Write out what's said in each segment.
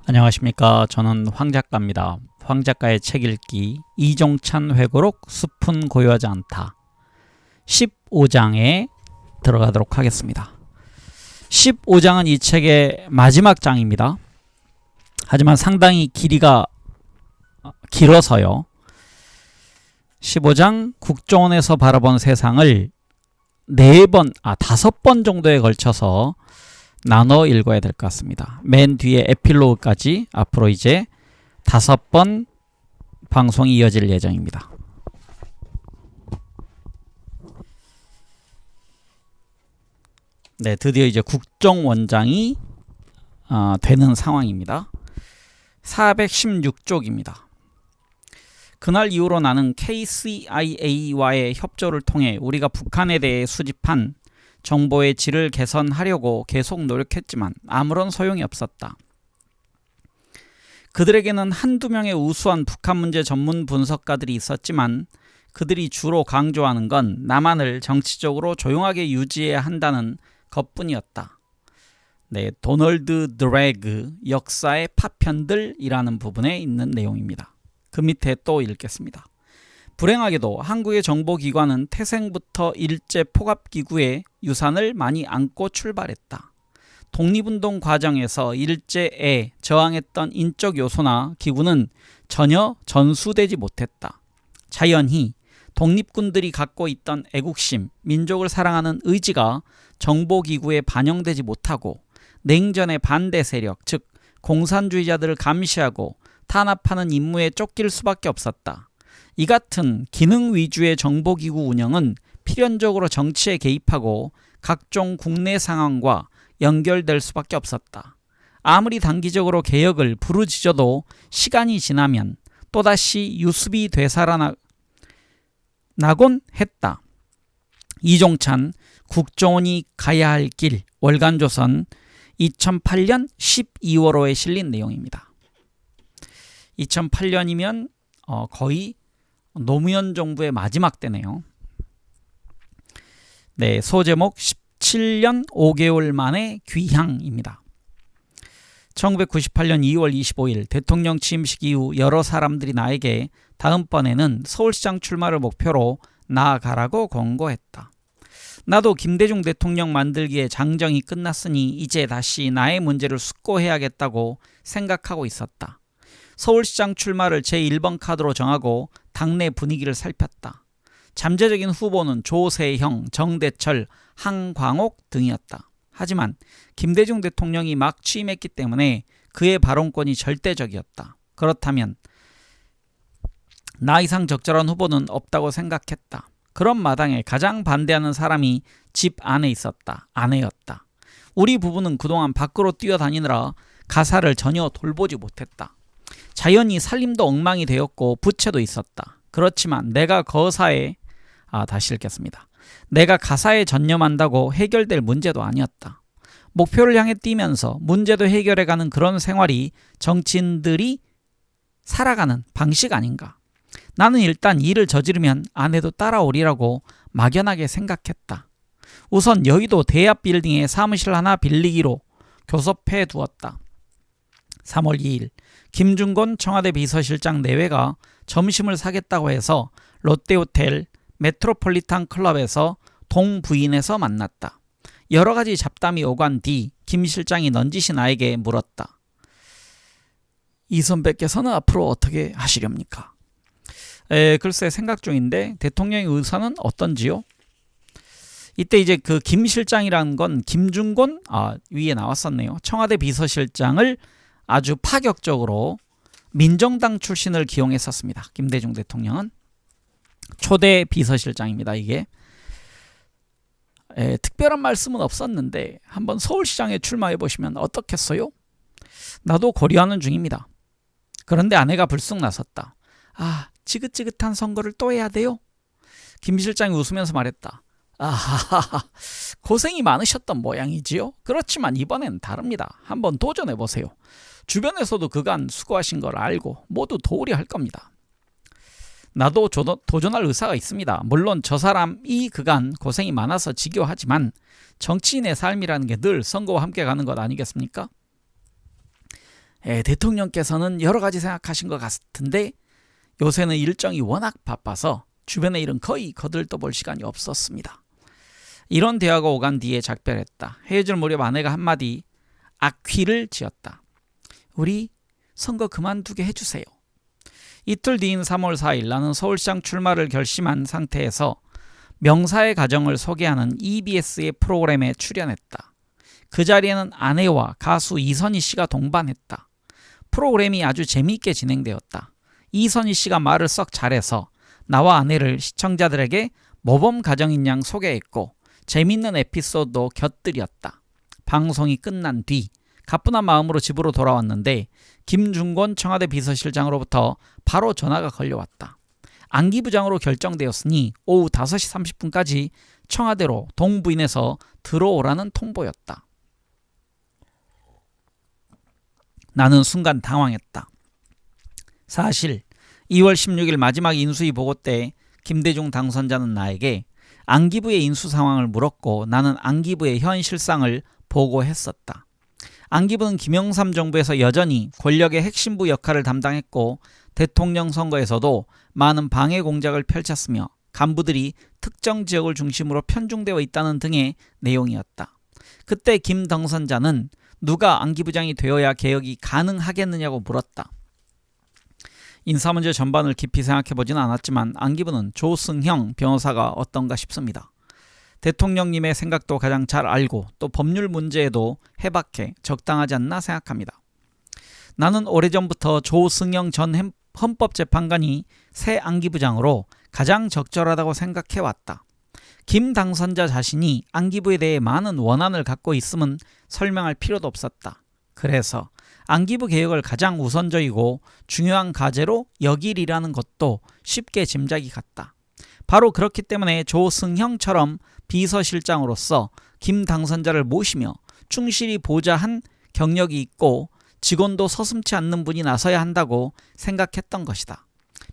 안녕하십니까. 저는 황작가입니다. 황작가의 책 읽기 이종찬 회고록 숲은 고요하지 않다 15장에 들어가도록 하겠습니다. 15장은 이 책의 마지막 장입니다. 하지만 상당히 길이가 길어서요. 15장 국정원에서 바라본 세상을 5번 정도에 걸쳐서 나눠 읽어야 될 것 같습니다. 맨 뒤에 에필로그까지 앞으로 이제 5번 방송이 이어질 예정입니다. 네, 드디어 이제 국정원장이 되는 상황입니다. 416쪽입니다. 그날 이후로 나는 KCIA와의 협조를 통해 우리가 북한에 대해 수집한 정보의 질을 개선하려고 계속 노력했지만 아무런 소용이 없었다. 그들에게는 한두 명의 우수한 북한 문제 전문 분석가들이 있었지만 그들이 주로 강조하는 건 남한을 정치적으로 조용하게 유지해야 한다는 것뿐이었다. 네, 도널드 드래그 역사의 파편들이라는 부분에 있는 내용입니다. 그 밑에 또 읽겠습니다. 불행하게도 한국의 정보기관은 태생부터 일제포갑기구의 유산을 많이 안고 출발했다. 독립운동 과정에서 일제에 저항했던 인적 요소나 기구는 전혀 전수되지 못했다. 자연히 독립군들이 갖고 있던 애국심, 민족을 사랑하는 의지가 정보기구에 반영되지 못하고 냉전의 반대 세력, 즉 공산주의자들을 감시하고 탄압하는 임무에 쫓길 수밖에 없었다. 이 같은 기능 위주의 정보기구 운영은 필연적으로 정치에 개입하고 각종 국내 상황과 연결될 수밖에 없었다. 아무리 단기적으로 개혁을 부르짖어도 시간이 지나면 또다시 유습이 되살아나곤 했다. 이종찬 국정원이 가야 할 길 월간조선 2008년 12월호에 실린 내용입니다. 2008년이면 거의 노무현 정부의 마지막 때네요. 네, 소제목 17년 5개월 만의 귀향입니다. 1998년 2월 25일 대통령 취임식 이후 여러 사람들이 나에게 다음번에는 서울시장 출마를 목표로 나아가라고 권고했다. 나도 김대중 대통령 만들기에 장정이 끝났으니 이제 다시 나의 문제를 숙고해야겠다고 생각하고 있었다. 서울시장 출마를 제1번 카드로 정하고 당내 분위기를 살폈다. 잠재적인 후보는 조세형, 정대철, 한광옥 등이었다. 하지만 김대중 대통령이 막 취임했기 때문에 그의 발언권이 절대적이었다. 그렇다면 나 이상 적절한 후보는 없다고 생각했다. 그런 마당에 가장 반대하는 사람이 집 안에 있었다. 아내였다. 우리 부부는 그동안 밖으로 뛰어다니느라 가사를 전혀 돌보지 못했다. 자연히 살림도 엉망이 되었고 부채도 있었다. 그렇지만 내가 다시 읽겠습니다. 내가 가사에 전념한다고 해결될 문제도 아니었다. 목표를 향해 뛰면서 문제도 해결해가는 그런 생활이 정치인들이 살아가는 방식 아닌가. 나는 일단 일을 저지르면 아내도 따라오리라고 막연하게 생각했다. 우선 여의도 대합 빌딩에 사무실 하나 빌리기로 교섭해 두었다. 3월 2일 김준곤 청와대 비서실장 내외가 점심을 사겠다고 해서 롯데호텔 메트로폴리탄 클럽에서 동부인에서 만났다. 여러 가지 잡담이 오간 뒤 김 실장이 넌지시 나에게 물었다. 이 선배께서는 앞으로 어떻게 하시렵니까? 글쎄 생각 중인데 대통령의 의사는 어떤지요? 이때 이제 그 김 실장이라는 건 김준곤 위에 나왔었네요. 청와대 비서실장을 아주 파격적으로 민정당 출신을 기용했었습니다. 김대중 대통령은 초대 비서실장입니다. 이게 특별한 말씀은 없었는데 한번 서울시장에 출마해 보시면 어떻겠어요? 나도 고려하는 중입니다. 그런데 아내가 불쑥 나섰다. 지긋지긋한 선거를 또 해야 돼요? 김 실장이 웃으면서 말했다. 아하하하, 고생이 많으셨던 모양이지요. 그렇지만 이번엔 다릅니다. 한번 도전해 보세요. 주변에서도 그간 수고하신 걸 알고 모두 도우려 할 겁니다. 나도 도전할 의사가 있습니다. 물론 저 사람이 그간 고생이 많아서 지겨하지만 정치인의 삶이라는 게 늘 선거와 함께 가는 것 아니겠습니까? 대통령께서는 여러 가지 생각하신 것 같은데 요새는 일정이 워낙 바빠서 주변의 일은 거의 거들떠볼 시간이 없었습니다. 이런 대화가 오간 뒤에 작별했다. 헤어질 무렵 아내가 한마디 악귀를 지었다. 우리 선거 그만두게 해주세요. 이틀 뒤인 3월 4일 나는 서울시장 출마를 결심한 상태에서 명사의 가정을 소개하는 EBS의 프로그램에 출연했다. 그 자리에는 아내와 가수 이선희 씨가 동반했다. 프로그램이 아주 재미있게 진행되었다. 이선희 씨가 말을 썩 잘해서 나와 아내를 시청자들에게 모범 가정인 양 소개했고 재미있는 에피소드도 곁들였다. 방송이 끝난 뒤 가뿐한 마음으로 집으로 돌아왔는데 김중곤 청와대 비서실장으로부터 바로 전화가 걸려왔다. 안기부장으로 결정되었으니 오후 5시 30분까지 청와대로 동부인에서 들어오라는 통보였다. 나는 순간 당황했다. 사실 2월 16일 마지막 인수위 보고 때 김대중 당선자는 나에게 안기부의 인수 상황을 물었고 나는 안기부의 현 실상을 보고했었다. 안기부는 김영삼 정부에서 여전히 권력의 핵심부 역할을 담당했고 대통령 선거에서도 많은 방해 공작을 펼쳤으며 간부들이 특정 지역을 중심으로 편중되어 있다는 등의 내용이었다. 그때 김 당선자는 누가 안기부장이 되어야 개혁이 가능하겠느냐고 물었다. 인사문제 전반을 깊이 생각해보지는 않았지만 안기부는 조승형 변호사가 어떤가 싶습니다. 대통령님의 생각도 가장 잘 알고 또 법률 문제에도 해박해 적당하지 않나 생각합니다. 나는 오래전부터 조승형 전 헌법재판관이 새 안기부장으로 가장 적절하다고 생각해왔다. 김 당선자 자신이 안기부에 대해 많은 원한을 갖고 있음은 설명할 필요도 없었다. 그래서 안기부 개혁을 가장 우선적이고 중요한 과제로 여기리라는 것도 쉽게 짐작이 갔다. 바로 그렇기 때문에 조승형처럼 비서실장으로서 김 당선자를 모시며 충실히 보좌한 경력이 있고 직원도 서슴지 않는 분이 나서야 한다고 생각했던 것이다.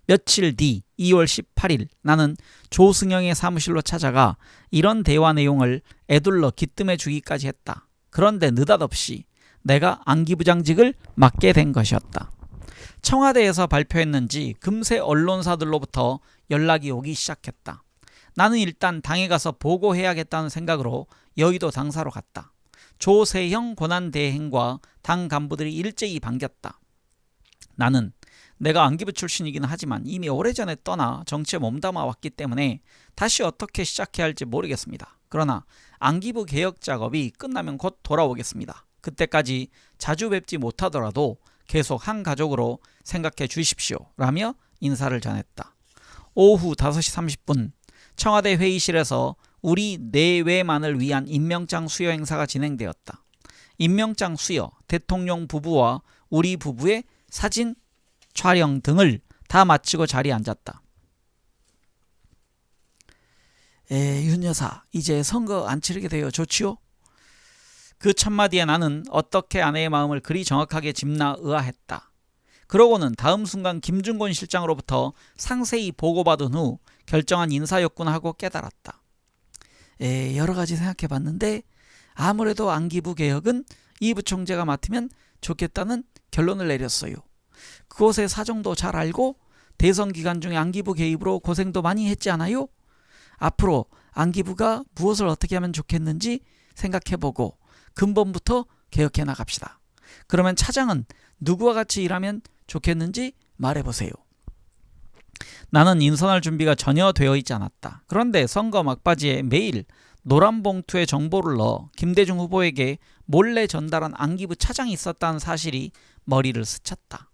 며칠 뒤 2월 18일 나는 조승형의 사무실로 찾아가 이런 대화 내용을 에둘러 기뜸해 주기까지 했다. 그런데 느닷없이 내가 안기부장직을 맡게 된 것이었다. 청와대에서 발표했는지 금세 언론사들로부터 연락이 오기 시작했다. 나는 일단 당에 가서 보고해야겠다는 생각으로 여의도 당사로 갔다. 조세형 권한대행과 당 간부들이 일제히 반겼다. 나는 내가 안기부 출신이긴 하지만 이미 오래전에 떠나 정치에 몸담아 왔기 때문에 다시 어떻게 시작해야 할지 모르겠습니다. 그러나 안기부 개혁 작업이 끝나면 곧 돌아오겠습니다. 그때까지 자주 뵙지 못하더라도 계속 한 가족으로 생각해 주십시오 라며 인사를 전했다. 오후 5시 30분 청와대 회의실에서 우리 내외만을 위한 임명장 수여 행사가 진행되었다. 임명장 수여, 대통령 부부와 우리 부부의 사진 촬영 등을 다 마치고 자리에 앉았다. 윤 여사, 이제 선거 안 치르게 되어 좋지요? 그 첫마디에 나는 어떻게 아내의 마음을 그리 정확하게 짚나 의아했다. 그러고는 다음 순간 김중곤 실장으로부터 상세히 보고받은 후 결정한 인사였구나 하고 깨달았다. 여러 가지 생각해봤는데 아무래도 안기부 개혁은 이 부총재가 맡으면 좋겠다는 결론을 내렸어요. 그곳의 사정도 잘 알고 대선 기간 중에 안기부 개입으로 고생도 많이 했지 않아요? 앞으로 안기부가 무엇을 어떻게 하면 좋겠는지 생각해보고 근본부터 개혁해 나갑시다. 그러면 차장은 누구와 같이 일하면 좋겠는지 말해보세요. 나는 인선할 준비가 전혀 되어 있지 않았다. 그런데 선거 막바지에 매일 노란 봉투에 정보를 넣어 김대중 후보에게 몰래 전달한 안기부 차장이 있었다는 사실이 머리를 스쳤다.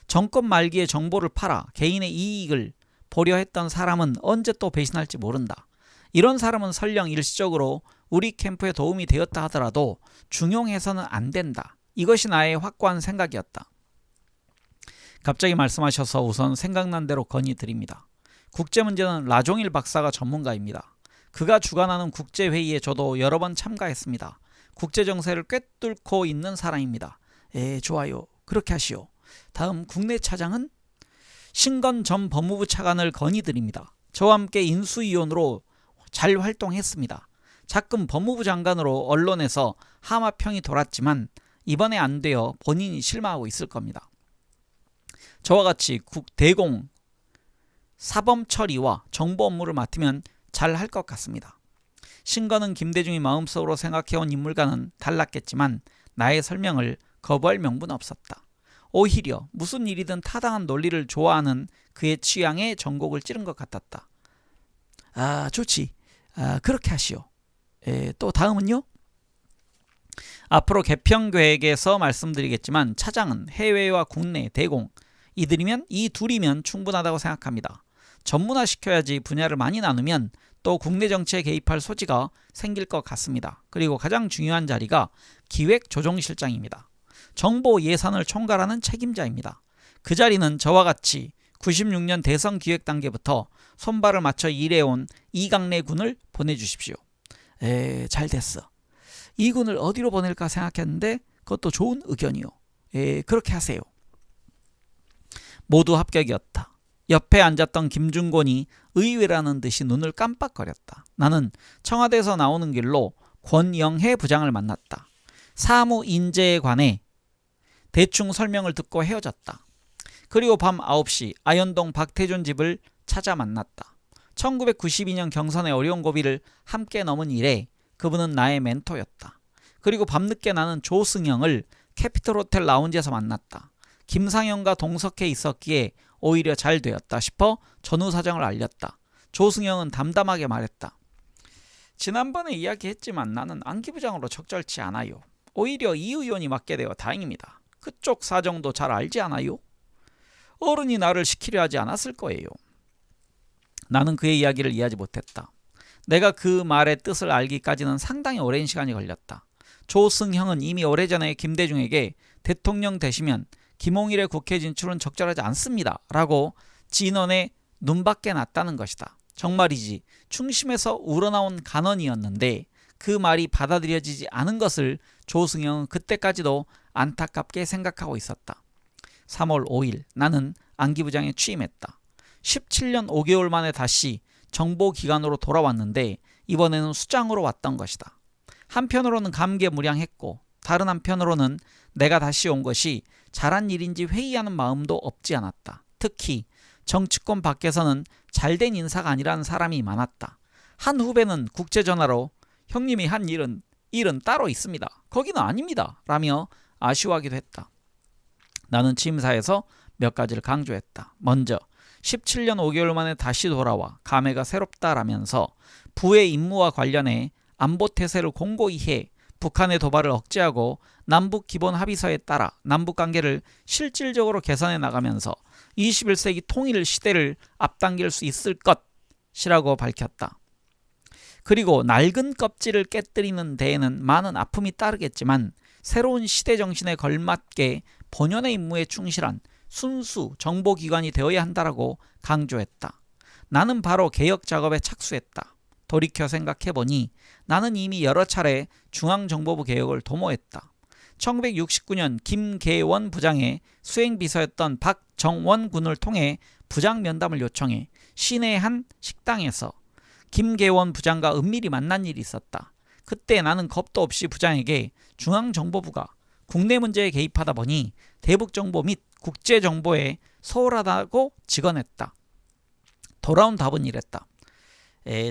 정권 말기에 정보를 팔아 개인의 이익을 보려 했던 사람은 언제 또 배신할지 모른다. 이런 사람은 설령 일시적으로 우리 캠프에 도움이 되었다 하더라도 중용해서는 안 된다. 이것이 나의 확고한 생각이었다. 갑자기 말씀하셔서 우선 생각난 대로 건의드립니다. 국제문제는 라종일 박사가 전문가입니다. 그가 주관하는 국제회의에 저도 여러 번 참가했습니다. 국제정세를 꿰뚫고 있는 사람입니다. 좋아요. 그렇게 하시오. 다음 국내 차장은 신건 전 법무부 차관을 건의드립니다. 저와 함께 인수위원으로 잘 활동했습니다. 자금 법무부 장관으로 언론에서 하마평이 돌았지만 이번에 안 되어 본인이 실망하고 있을 겁니다. 저와 같이 대공 사범 처리와 정보 업무를 맡으면 잘 할 것 같습니다. 신건은 김대중이 마음속으로 생각해온 인물과는 달랐겠지만 나의 설명을 거부할 명분은 없었다. 오히려 무슨 일이든 타당한 논리를 좋아하는 그의 취향에 전곡을 찌른 것 같았다. 좋지. 그렇게 하시오. 또 다음은요? 앞으로 개편 계획에서 말씀드리겠지만 차장은 해외와 국내 대공 이 둘이면 충분하다고 생각합니다. 전문화시켜야지 분야를 많이 나누면 또 국내 정치에 개입할 소지가 생길 것 같습니다. 그리고 가장 중요한 자리가 기획조정실장입니다. 정보 예산을 총괄하는 책임자입니다. 그 자리는 저와 같이 96년 대선 기획 단계부터 손발을 맞춰 일해온 이강래 군을 보내주십시오. 잘 됐어. 이 군을 어디로 보낼까 생각했는데 그것도 좋은 의견이요. 그렇게 하세요. 모두 합격이었다. 옆에 앉았던 김준곤이 의외라는 듯이 눈을 깜빡거렸다. 나는 청와대에서 나오는 길로 권영해 부장을 만났다. 사무 인재에 관해 대충 설명을 듣고 헤어졌다. 그리고 밤 9시 아현동 박태준 집을 찾아 만났다. 1992년 경선의 어려운 고비를 함께 넘은 이래 그분은 나의 멘토였다. 그리고 밤늦게 나는 조승영을 캐피털 호텔 라운지에서 만났다. 김상현과 동석해 있었기에 오히려 잘 되었다 싶어 전후 사정을 알렸다. 조승영은 담담하게 말했다. 지난번에 이야기했지만 나는 안기부장으로 적절치 않아요. 오히려 이 의원이 맡게 되어 다행입니다. 그쪽 사정도 잘 알지 않아요? 어른이 나를 시키려 하지 않았을 거예요. 나는 그의 이야기를 이해하지 못했다. 내가 그 말의 뜻을 알기까지는 상당히 오랜 시간이 걸렸다. 조승형은 이미 오래전에 김대중에게 대통령 되시면 김홍일의 국회 진출은 적절하지 않습니다 라고 진언해 눈밖에 났다는 것이다. 정말이지 충심에서 우러나온 간언이었는데 그 말이 받아들여지지 않은 것을 조승형은 그때까지도 안타깝게 생각하고 있었다. 3월 5일 나는 안기부장에 취임했다. 17년 5개월 만에 다시 정보기관으로 돌아왔는데 이번에는 수장으로 왔던 것이다. 한편으로는 감개무량했고 다른 한편으로는 내가 다시 온 것이 잘한 일인지 회의하는 마음도 없지 않았다. 특히 정치권 밖에서는 잘된 인사가 아니라는 사람이 많았다. 한 후배는 국제전화로 형님이 한 일은 따로 있습니다. 거기는 아닙니다. 라며 아쉬워하기도 했다. 나는 취임사에서 몇 가지를 강조했다. 먼저 17년 5개월 만에 다시 돌아와 감회가 새롭다라면서 부의 임무와 관련해 안보태세를 공고히 해 북한의 도발을 억제하고 남북기본합의서에 따라 남북관계를 실질적으로 개선해 나가면서 21세기 통일 시대를 앞당길 수 있을 것이라고 밝혔다. 그리고 낡은 껍질을 깨뜨리는 데에는 많은 아픔이 따르겠지만 새로운 시대 정신에 걸맞게 본연의 임무에 충실한 순수 정보기관이 되어야 한다라고 강조했다. 나는 바로 개혁 작업에 착수했다. 돌이켜 생각해보니 나는 이미 여러 차례 중앙정보부 개혁을 도모했다. 1969년 김계원 부장의 수행비서였던 박정원 군을 통해 부장 면담을 요청해 시내 한 식당에서 김계원 부장과 은밀히 만난 일이 있었다. 그때 나는 겁도 없이 부장에게 중앙정보부가 국내 문제에 개입하다 보니 대북정보 및 국제정보에 소홀하다고 직언했다. 돌아온 답은 이랬다.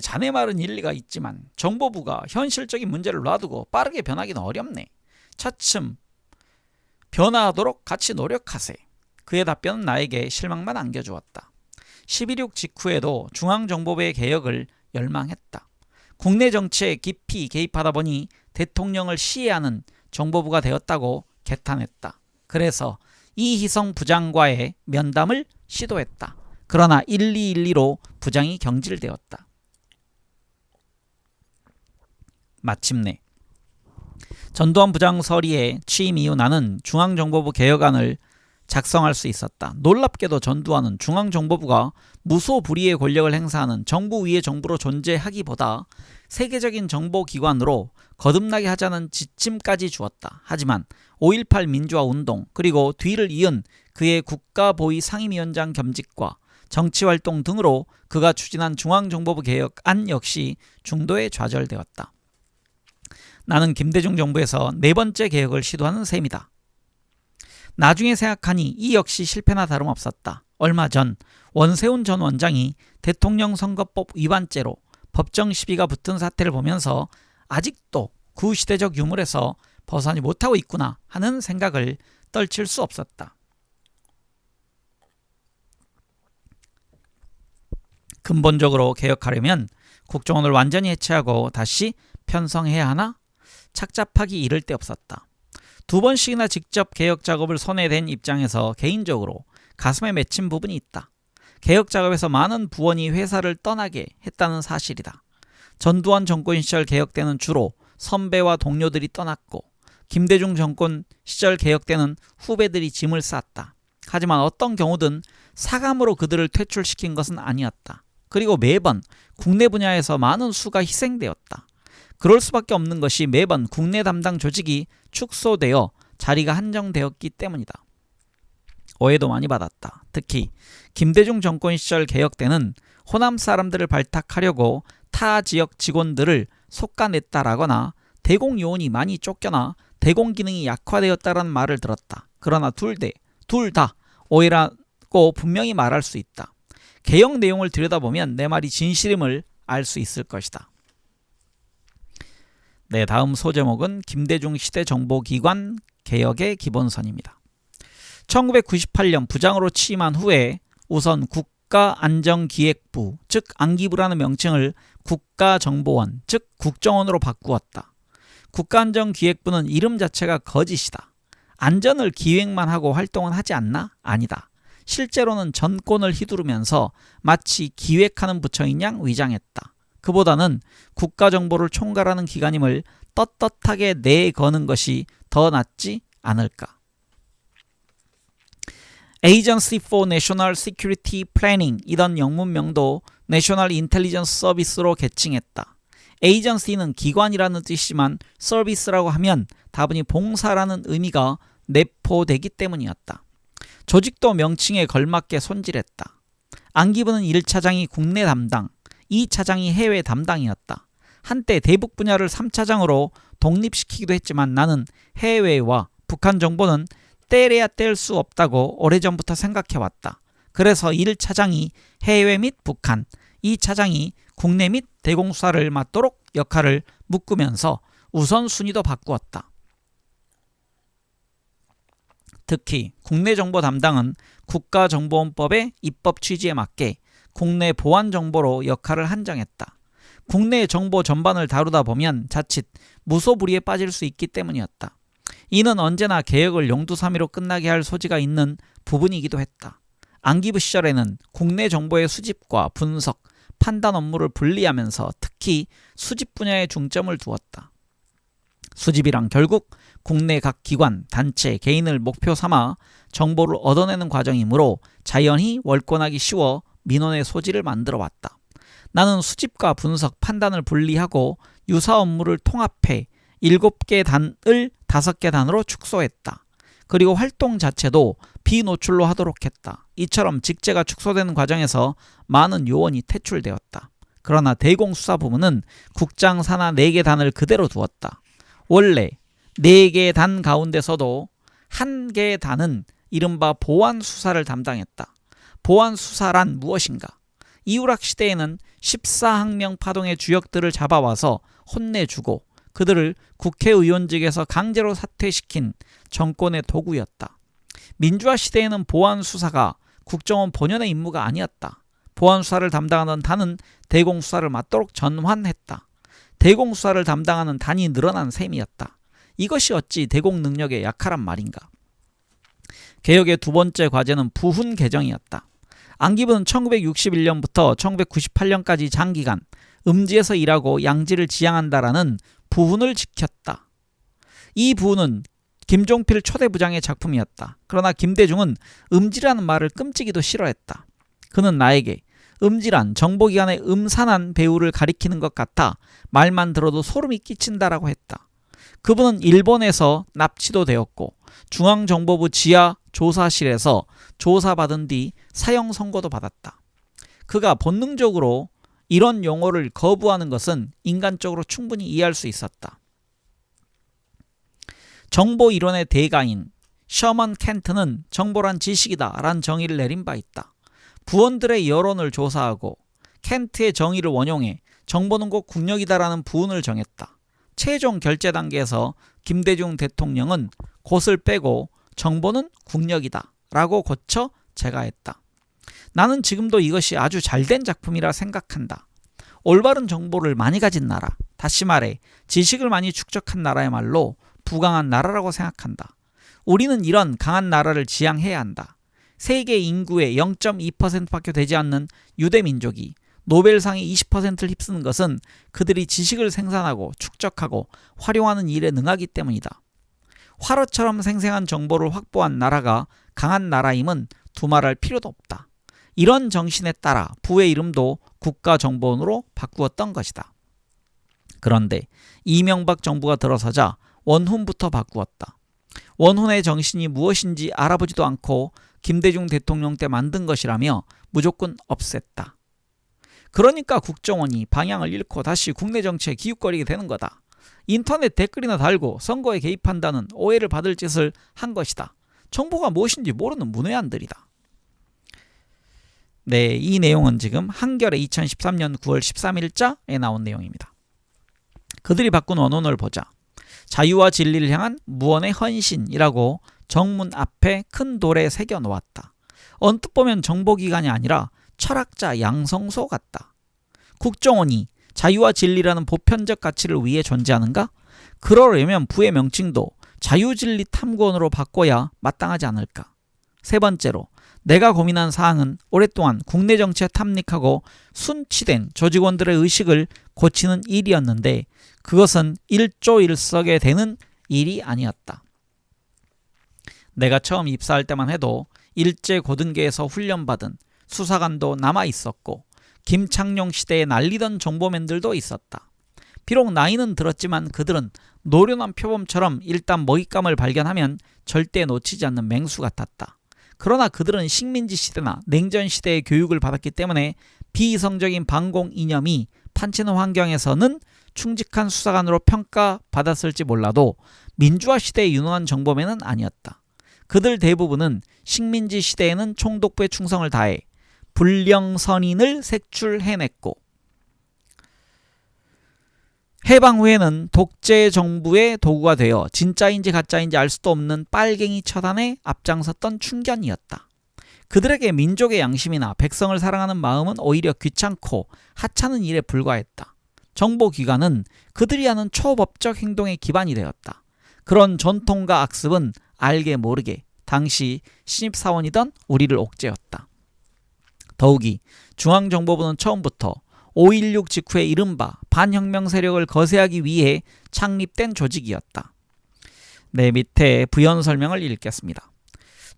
자네 말은 일리가 있지만 정보부가 현실적인 문제를 놔두고 빠르게 변하기는 어렵네. 차츰 변화하도록 같이 노력하세. 그의 답변은 나에게 실망만 안겨주었다. 11.6 직후에도 중앙정보부의 개혁을 열망했다. 국내 정치에 깊이 개입하다 보니 대통령을 시해하는 정보부가 되었다고 개탄했다. 그래서 이희성 부장과의 면담을 시도했다. 그러나 1212로 부장이 경질되었다. 마침내 전두환 부장 서리의 취임 이후 나는 중앙정보부 개혁안을 작성할 수 있었다. 놀랍게도 전두환은 중앙정보부가 무소불위의 권력을 행사하는 정부 위의 정부로 존재하기보다 세계적인 정보기관으로 거듭나게 하자는 지침까지 주었다. 하지만 5.18 민주화운동 그리고 뒤를 이은 그의 국가보위 상임위원장 겸직과 정치활동 등으로 그가 추진한 중앙정보부 개혁안 역시 중도에 좌절되었다. 나는 김대중 정부에서 네 번째 개혁을 시도하는 셈이다. 나중에 생각하니 이 역시 실패나 다름없었다. 얼마 전 원세훈 전 원장이 대통령 선거법 위반죄로 법정 시비가 붙은 사태를 보면서 아직도 구시대적 유물에서 벗어나지 못하고 있구나 하는 생각을 떨칠 수 없었다. 근본적으로 개혁하려면 국정원을 완전히 해체하고 다시 편성해야 하나? 착잡하기 이를 데 없었다. 두 번씩이나 직접 개혁 작업을 손에 댄 입장에서 개인적으로 가슴에 맺힌 부분이 있다. 개혁 작업에서 많은 부원이 회사를 떠나게 했다는 사실이다. 전두환 정권 시절 개혁 때는 주로 선배와 동료들이 떠났고 김대중 정권 시절 개혁 때는 후배들이 짐을 쌌다. 하지만 어떤 경우든 사감으로 그들을 퇴출시킨 것은 아니었다. 그리고 매번 국내 분야에서 많은 수가 희생되었다. 그럴 수밖에 없는 것이 매번 국내 담당 조직이 축소되어 자리가 한정되었기 때문이다. 오해도 많이 받았다. 특히 김대중 정권 시절 개혁 때는 호남 사람들을 발탁하려고 타 지역 직원들을 솎아냈다라거나 대공 요원이 많이 쫓겨나 대공 기능이 약화되었다라는 말을 들었다. 그러나 둘 다 오해라고 분명히 말할 수 있다. 개혁 내용을 들여다보면 내 말이 진실임을 알 수 있을 것이다. 네, 다음 소제목은 김대중 시대 정보기관 개혁의 기본선입니다. 1998년 부장으로 취임한 후에 우선 국가안전기획부, 즉 안기부라는 명칭을 국가정보원, 즉 국정원으로 바꾸었다. 국가안전기획부는 이름 자체가 거짓이다. 안전을 기획만 하고 활동은 하지 않나? 아니다. 실제로는 전권을 휘두르면서 마치 기획하는 부처인 양 위장했다. 그보다는 국가정보를 총괄하는 기관임을 떳떳하게 내거는 것이 더 낫지 않을까. Agency for National Security Planning 이던 영문명도 National Intelligence Service로 개칭했다. Agency는 기관이라는 뜻이지만 서비스라고 하면 다분히 봉사라는 의미가 내포되기 때문이었다. 조직도 명칭에 걸맞게 손질했다. 안기부는 1차장이 국내 담당, 2차장이 해외 담당이었다. 한때 대북 분야를 3차장으로 독립시키기도 했지만 나는 해외와 북한 정보는 떼려야 뗄 수 없다고 오래전부터 생각해왔다. 그래서 1차장이 해외 및 북한, 2차장이 국내 및 대공수사를 맡도록 역할을 묶으면서 우선순위도 바꾸었다. 특히 국내 정보 담당은 국가정보원법의 입법 취지에 맞게 국내 보안 정보로 역할을 한정했다. 국내 정보 전반을 다루다 보면 자칫 무소불위에 빠질 수 있기 때문이었다. 이는 언제나 개혁을 용두사미로 끝나게 할 소지가 있는 부분이기도 했다. 안기부 시절에는 국내 정보의 수집과 분석, 판단 업무를 분리하면서 특히 수집 분야에 중점을 두었다. 수집이란 결국 국내 각 기관, 단체, 개인을 목표 삼아 정보를 얻어내는 과정이므로 자연히 월권하기 쉬워 민원의 소지를 만들어 왔다. 나는 수집과 분석, 판단을 분리하고 유사 업무를 통합해 7개 단을 5개 단으로 축소했다. 그리고 활동 자체도 비노출로 하도록 했다. 이처럼 직제가 축소되는 과정에서 많은 요원이 퇴출되었다. 그러나 대공수사 부문은 국장 산하 4개 단을 그대로 두었다. 원래 4개 단 가운데서도 1개 단은 이른바 보안수사를 담당했다. 보안수사란 무엇인가? 이우락 시대에는 14항명 파동의 주역들을 잡아와서 혼내주고 그들을 국회의원직에서 강제로 사퇴시킨 정권의 도구였다. 민주화 시대에는 보안수사가 국정원 본연의 임무가 아니었다. 보안수사를 담당하는 단은 대공수사를 맡도록 전환했다. 대공수사를 담당하는 단이 늘어난 셈이었다. 이것이 어찌 대공 능력의 약하란 말인가. 개혁의 두 번째 과제는 부훈 개정이었다. 안기부는 1961년부터 1998년까지 장기간 음지에서 일하고 양지를 지향한다라는 부훈을 지켰다. 이 부훈은 김종필 초대부장의 작품이었다. 그러나 김대중은 음지라는 말을 끔찍이도 싫어했다. 그는 나에게 음지란 정보기관의 음산한 배후를 가리키는 것 같아 말만 들어도 소름이 끼친다라고 했다. 그분은 일본에서 납치도 되었고 중앙정보부 지하 조사실에서 조사받은 뒤 사형 선고도 받았다. 그가 본능적으로 이런 용어를 거부하는 것은 인간적으로 충분히 이해할 수 있었다. 정보 이론의 대가인 셔먼 켄트는 정보란 지식이다 라는 정의를 내린 바 있다. 부원들의 여론을 조사하고 켄트의 정의를 원용해 정보는 곧 국력이다라는 부훈을 정했다. 최종 결제 단계에서 김대중 대통령은 곧을 빼고 정보는 국력이다 라고 고쳐 제가했다. 나는 지금도 이것이 아주 잘된 작품이라 생각한다. 올바른 정보를 많이 가진 나라, 다시 말해 지식을 많이 축적한 나라야말로 부강한 나라라고 생각한다. 우리는 이런 강한 나라를 지향해야 한다. 세계 인구의 0.2%밖에 되지 않는 유대민족이 노벨상의 20%를 휩쓰는 것은 그들이 지식을 생산하고 축적하고 활용하는 일에 능하기 때문이다. 화로처럼 생생한 정보를 확보한 나라가 강한 나라임은 두말할 필요도 없다. 이런 정신에 따라 부의 이름도 국가정보원으로 바꾸었던 것이다. 그런데 이명박 정부가 들어서자 원훈부터 바꾸었다. 원훈의 정신이 무엇인지 알아보지도 않고 김대중 대통령 때 만든 것이라며 무조건 없앴다. 그러니까 국정원이 방향을 잃고 다시 국내 정치에 기웃거리게 되는 거다. 인터넷 댓글이나 달고 선거에 개입한다는 오해를 받을 짓을 한 것이다. 정보가 무엇인지 모르는 문외한들이다. 네, 이 내용은 지금 한겨레 2013년 9월 13일자에 나온 내용입니다. 그들이 바꾼 원혼을 보자. 자유와 진리를 향한 무언의 헌신이라고 정문 앞에 큰 돌에 새겨 놓았다. 언뜻 보면 정보기관이 아니라 철학자 양성소 같다. 국정원이 자유와 진리라는 보편적 가치를 위해 존재하는가? 그러려면 부의 명칭도 자유진리탐구원으로 바꿔야 마땅하지 않을까? 세 번째로, 내가 고민한 사항은 오랫동안 국내 정치에 탐닉하고 순치된 조직원들의 의식을 고치는 일이었는데 그것은 일조일석에 되는 일이 아니었다. 내가 처음 입사할 때만 해도 일제고등계에서 훈련받은 수사관도 남아 있었고 김창룡 시대에 날리던 정보맨들도 있었다. 비록 나이는 들었지만 그들은 노련한 표범처럼 일단 먹잇감을 발견하면 절대 놓치지 않는 맹수 같았다. 그러나 그들은 식민지 시대나 냉전 시대의 교육을 받았기 때문에 비이성적인 반공 이념이 판치는 환경에서는 충직한 수사관으로 평가받았을지 몰라도 민주화 시대의 유능한 정보맨은 아니었다. 그들 대부분은 식민지 시대에는 총독부에 충성을 다해 불령선인을 색출해냈고 해방 후에는 독재 정부의 도구가 되어 진짜인지 가짜인지 알 수도 없는 빨갱이 처단에 앞장섰던 충견이었다. 그들에게 민족의 양심이나 백성을 사랑하는 마음은 오히려 귀찮고 하찮은 일에 불과했다. 정보기관은 그들이 하는 초법적 행동의 기반이 되었다. 그런 전통과 악습은 알게 모르게 당시 신입사원이던 우리를 옥죄었다. 더욱이 중앙정보부는 처음부터 5.16 직후의 이른바 반혁명 세력을 거세하기 위해 창립된 조직이었다. 네, 밑에 부연 설명을 읽겠습니다.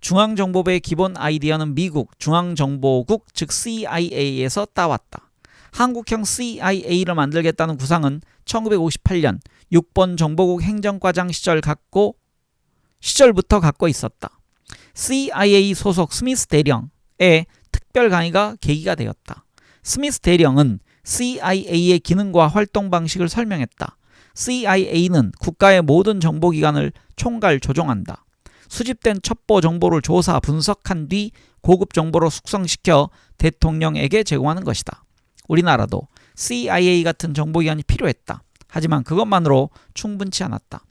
중앙정보부의 기본 아이디어는 미국 중앙정보국 즉 CIA에서 따왔다. 한국형 CIA를 만들겠다는 구상은 1958년 6번 정보국 행정과장 시절부터 갖고 있었다. CIA 소속 스미스 대령의 특별 강의가 계기가 되었다. 스미스 대령은 CIA의 기능과 활동 방식을 설명했다. CIA는 국가의 모든 정보기관을 총괄 조종한다. 수집된 첩보 정보를 조사 분석한 뒤 고급 정보로 숙성시켜 대통령에게 제공하는 것이다. 우리나라도 CIA 같은 정보기관이 필요했다. 하지만 그것만으로 충분치 않았다.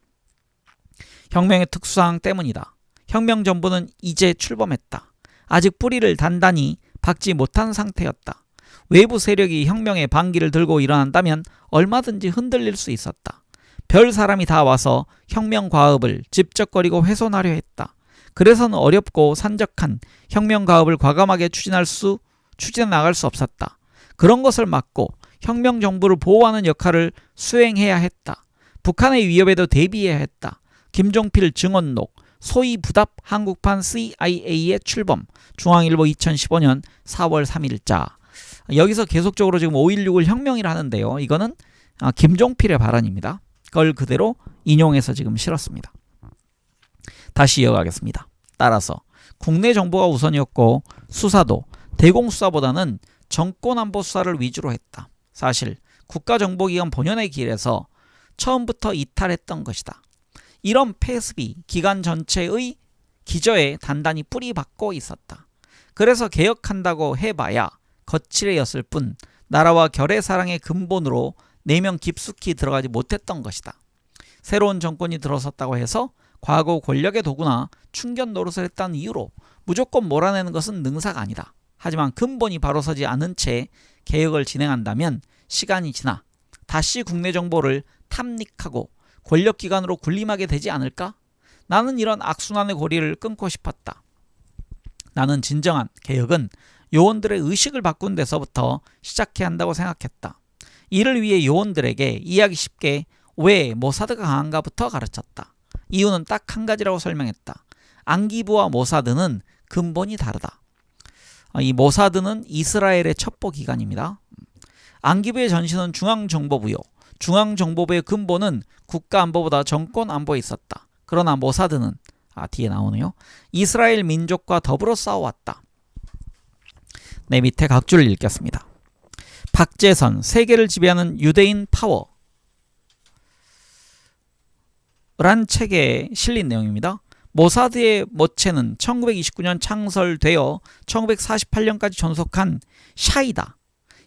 혁명의 특수사항 때문이다. 혁명 정부는 이제 출범했다. 아직 뿌리를 단단히 박지 못한 상태였다. 외부 세력이 혁명의 반기를 들고 일어난다면 얼마든지 흔들릴 수 있었다. 별 사람이 다 와서 혁명 과업을 집적거리고 훼손하려 했다. 그래서는 어렵고 산적한 혁명 과업을 과감하게 추진해 나갈 수 없었다. 그런 것을 막고 혁명 정부를 보호하는 역할을 수행해야 했다. 북한의 위협에도 대비해야 했다. 김종필 증언록, 소위 부답 한국판 CIA의 출범, 중앙일보 2015년 4월 3일자. 여기서 계속적으로 지금 5.16을 혁명이라 하는데요. 이거는 김종필의 발언입니다. 그걸 그대로 인용해서 지금 실었습니다. 다시 이어가겠습니다. 따라서 국내 정보가 우선이었고 수사도 대공수사보다는 정권안보 수사를 위주로 했다. 사실 국가정보기관 본연의 길에서 처음부터 이탈했던 것이다. 이런 폐습이 기관 전체의 기저에 단단히 뿌리박고 있었다. 그래서 개혁한다고 해봐야 거칠애였을 뿐 나라와 결의사랑의 근본으로 내면 깊숙이 들어가지 못했던 것이다. 새로운 정권이 들어섰다고 해서 과거 권력의 도구나 충견 노릇을 했다는 이유로 무조건 몰아내는 것은 능사가 아니다. 하지만 근본이 바로 서지 않은 채 개혁을 진행한다면 시간이 지나 다시 국내 정보를 탐닉하고 권력기관으로 군림하게 되지 않을까? 나는 이런 악순환의 고리를 끊고 싶었다. 나는 진정한 개혁은 요원들의 의식을 바꾼 데서부터 시작해야 한다고 생각했다. 이를 위해 요원들에게 이해하기 쉽게 왜 모사드가 강한가부터 가르쳤다. 이유는 딱 한 가지라고 설명했다. 안기부와 모사드는 근본이 다르다. 이 모사드는 이스라엘의 첩보기관입니다. 안기부의 전신은 중앙정보부요. 중앙정보부의 근본은 국가안보보다 정권안보에 있었다. 그러나 모사드는 뒤에 나오네요. 이스라엘 민족과 더불어 싸워왔다. 네, 밑에 각주를 읽겠습니다. 박재선, 세계를 지배하는 유대인 파워 란 책에 실린 내용입니다. 모사드의 모체는 1929년 창설되어 1948년까지 존속한 샤이다.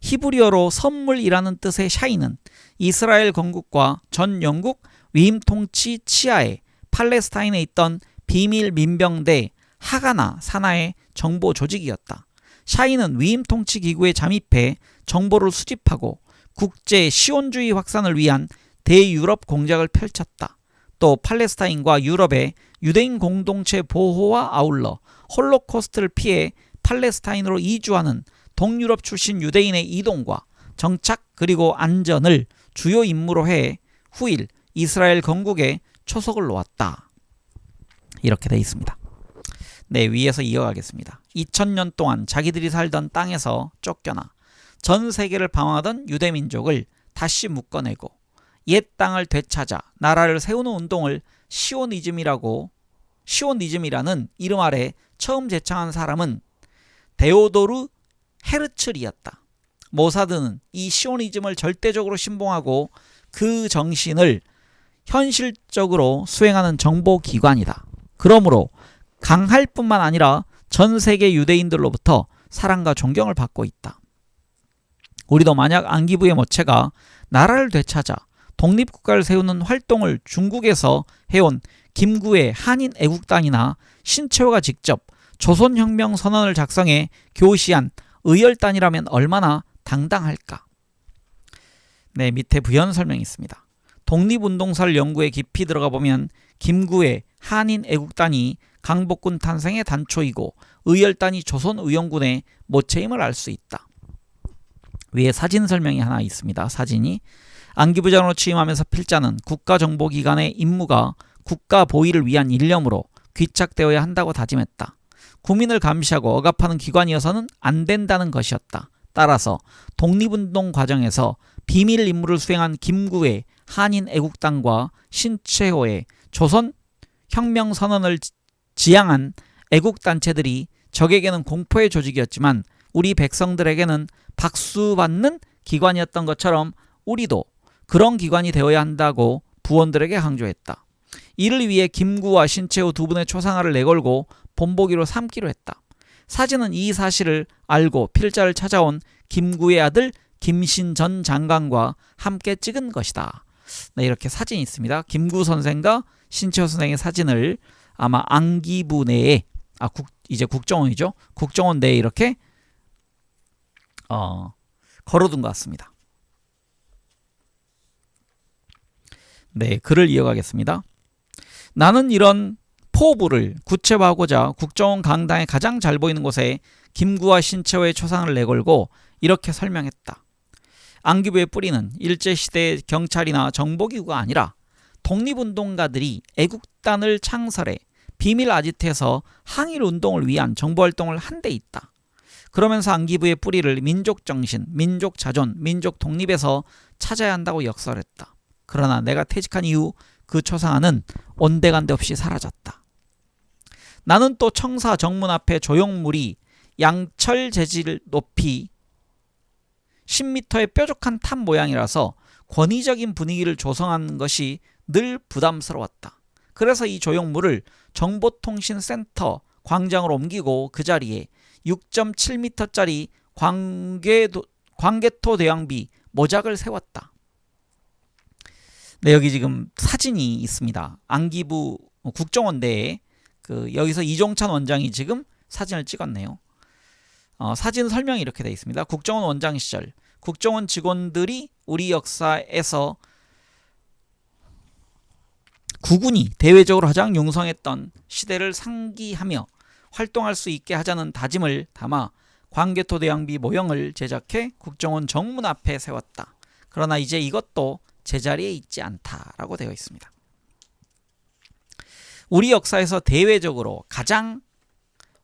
히브리어로 선물이라는 뜻의 샤이는 이스라엘 건국과 전 영국 위임 통치 치하에 팔레스타인에 있던 비밀 민병대 하가나 산하의 정보 조직이었다. 샤이는 위임 통치 기구에 잠입해 정보를 수집하고 국제 시온주의 확산을 위한 대유럽 공작을 펼쳤다. 또 팔레스타인과 유럽의 유대인 공동체 보호와 아울러 홀로코스트를 피해 팔레스타인으로 이주하는 동유럽 출신 유대인의 이동과 정착 그리고 안전을 주요 임무로 해 후일 이스라엘 건국에 초석을 놓았다. 이렇게 되어 있습니다. 네, 위에서 이어가겠습니다. 2000년 동안 자기들이 살던 땅에서 쫓겨나 전 세계를 방황하던 유대민족을 다시 묶어내고 옛 땅을 되찾아 나라를 세우는 운동을 시오니즘이라는 이름 아래 처음 제창한 사람은 데오도르 헤르츠리였다. 모사드는 이 시오니즘을 절대적으로 신봉하고 그 정신을 현실적으로 수행하는 정보기관이다. 그러므로 강할 뿐만 아니라 전 세계 유대인들로부터 사랑과 존경을 받고 있다. 우리도 만약 안기부의 모체가 나라를 되찾아 독립국가를 세우는 활동을 중국에서 해온 김구의 한인 애국단이나 신채호가 직접 조선혁명선언을 작성해 교시한 의열단이라면 얼마나 당당할까. 네, 밑에 부연 설명이 있습니다. 독립운동사를 연구에 깊이 들어가 보면 김구의 한인 애국단이 강복군 탄생의 단초이고 의열단이 조선의용군의 모체임을 알 수 있다. 위에 사진 설명이 하나 있습니다. 사진이 안기부장으로 취임하면서 필자는 국가정보기관의 임무가 국가 보위를 위한 일념으로 귀착되어야 한다고 다짐했다. 국민을 감시하고 억압하는 기관이어서는 안 된다는 것이었다. 따라서 독립운동 과정에서 비밀 임무를 수행한 김구의 한인 애국단과 신채호의 조선혁명선언을 지향한 애국단체들이 적에게는 공포의 조직이었지만 우리 백성들에게는 박수받는 기관이었던 것처럼 우리도 그런 기관이 되어야 한다고 부원들에게 강조했다. 이를 위해 김구와 신채호 두 분의 초상화를 내걸고 본보기로 삼기로 했다. 사진은 이 사실을 알고 필자를 찾아온 김구의 아들 김신 전 장관과 함께 찍은 것이다. 네, 이렇게 사진이 있습니다. 김구 선생과 신채호 선생의 사진을 아마 안기부 내에 이제 국정원이죠. 국정원 내에 이렇게 걸어둔 것 같습니다. 네, 글을 이어가겠습니다. 나는 이런 포부를 구체화하고자 국정원 강당에 가장 잘 보이는 곳에 김구와 신채호의 초상을 내걸고 이렇게 설명했다. 안기부의 뿌리는 일제시대의 경찰이나 정보기구가 아니라 독립운동가들이 애국단을 창설해 비밀 아지트에서 항일운동을 위한 정보활동을 한 데 있다. 그러면서 안기부의 뿌리를 민족정신, 민족자존, 민족독립에서 찾아야 한다고 역설했다. 그러나 내가 퇴직한 이후 그 초상화는 온데간데 없이 사라졌다. 나는 또 청사 정문 앞에 조형물이 양철 재질 높이 10m의 뾰족한 탑 모양이라서 권위적인 분위기를 조성하는 것이 늘 부담스러웠다. 그래서 이 조형물을 정보통신센터 광장으로 옮기고 그 자리에 6.7m짜리 광개토 대왕비 모작을 세웠다. 네, 여기 지금 사진이 있습니다. 안기부 국정원대에 여기서 이종찬 원장이 지금 사진을 찍었네요. 사진 설명이 이렇게 되어 있습니다. 국정원 원장 시절 국정원 직원들이 우리 역사에서 국군이 대외적으로 가장 융성했던 시대를 상기하며 활동할 수 있게 하자는 다짐을 담아 광개토 대왕비 모형을 제작해 국정원 정문 앞에 세웠다. 그러나 이제 이것도 제자리에 있지 않다라고 되어 있습니다. 우리 역사에서 대외적으로 가장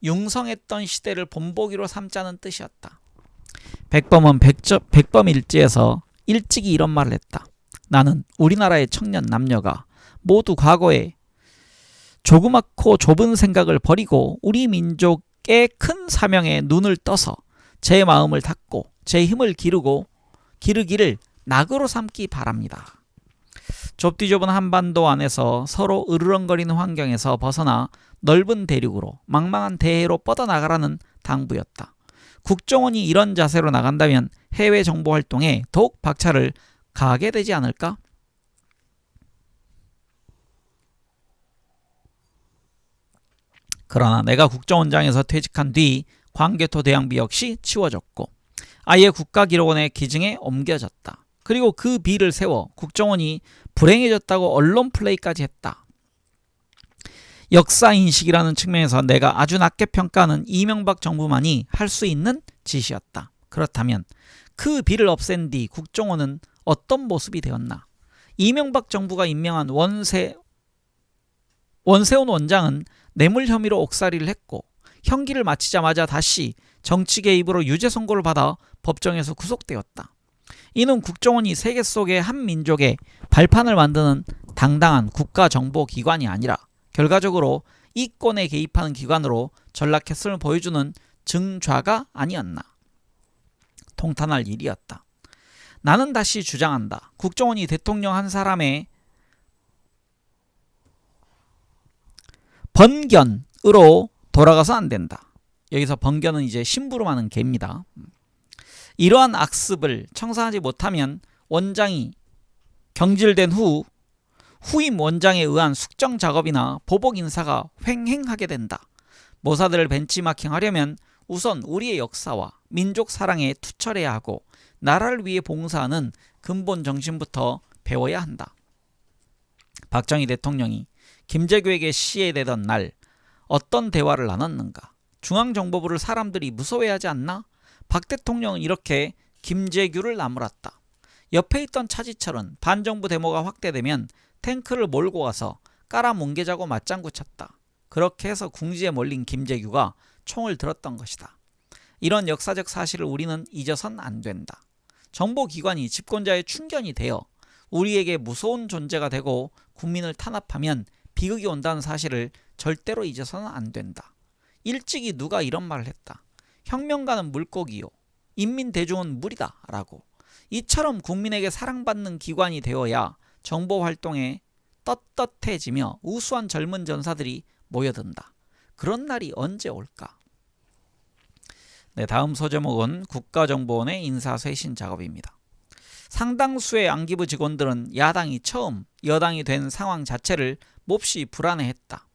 융성했던 시대를 본보기로 삼자는 뜻이었다. 백범은 백범일지에서 일찍이 이런 말을 했다. 나는 우리나라의 청년 남녀가 모두 과거에 조그맣고 좁은 생각을 버리고 우리 민족의 큰 사명에 눈을 떠서 제 마음을 닫고 제 힘을 기르기를 낙으로 삼기 바랍니다. 좁디 좁은 한반도 안에서 서로 으르렁거리는 환경에서 벗어나 넓은 대륙으로 망망한 대해로 뻗어나가라는 당부였다. 국정원이 이런 자세로 나간다면 해외 정보 활동에 더욱 박차를 가하게 되지 않을까? 그러나 내가 국정원장에서 퇴직한 뒤 광개토 대왕비 역시 치워졌고 아예 국가기록원의 기증에 옮겨졌다. 그리고 그 비를 세워 국정원이 불행해졌다고 언론 플레이까지 했다. 역사인식이라는 측면에서 내가 아주 낮게 평가하는 이명박 정부만이 할 수 있는 짓이었다. 그렇다면 그 비를 없앤 뒤 국정원은 어떤 모습이 되었나? 이명박 정부가 임명한 원세훈 원장은 뇌물 혐의로 옥살이를 했고 형기를 마치자마자 다시 정치 개입으로 유죄 선고를 받아 법정에서 구속되었다. 이는 국정원이 세계 속의 한 민족의 발판을 만드는 당당한 국가정보기관이 아니라 결과적으로 이권에 개입하는 기관으로 전락했음을 보여주는 증좌가 아니었나. 통탄할 일이었다. 나는 다시 주장한다. 국정원이 대통령 한 사람의 번견으로 돌아가서 안 된다. 여기서 번견은 이제 심부름하는 개입니다. 이러한 악습을 청산하지 못하면 원장이 경질된 후 후임 원장에 의한 숙정 작업이나 보복 인사가 횡행하게 된다. 모사들을 벤치마킹하려면 우선 우리의 역사와 민족 사랑에 투철해야 하고 나라를 위해 봉사하는 근본 정신부터 배워야 한다. 박정희 대통령이 김재규에게 시해되던 날 어떤 대화를 나눴는가? 중앙정보부를 사람들이 무서워하지 않나? 박 대통령은 이렇게 김재규를 나무랐다. 옆에 있던 차지철은 반정부 데모가 확대되면 탱크를 몰고 가서 깔아뭉개자고 맞장구 쳤다. 그렇게 해서 궁지에 몰린 김재규가 총을 들었던 것이다. 이런 역사적 사실을 우리는 잊어선 안 된다. 정보기관이 집권자의 충견이 되어 우리에게 무서운 존재가 되고 국민을 탄압하면 비극이 온다는 사실을 절대로 잊어서는 안 된다. 일찍이 누가 이런 말을 했다. 혁명가는 물고기요, 인민대중은 물이다 라고. 이처럼 국민에게 사랑받는 기관이 되어야 정보활동에 떳떳해지며 우수한 젊은 전사들이 모여든다. 그런 날이 언제 올까? 네, 다음 소제목은 국가정보원의 인사쇄신 작업입니다. 상당수의 안기부 직원들은 야당이 처음 여당이 된 상황 자체를 몹시 불안해했다.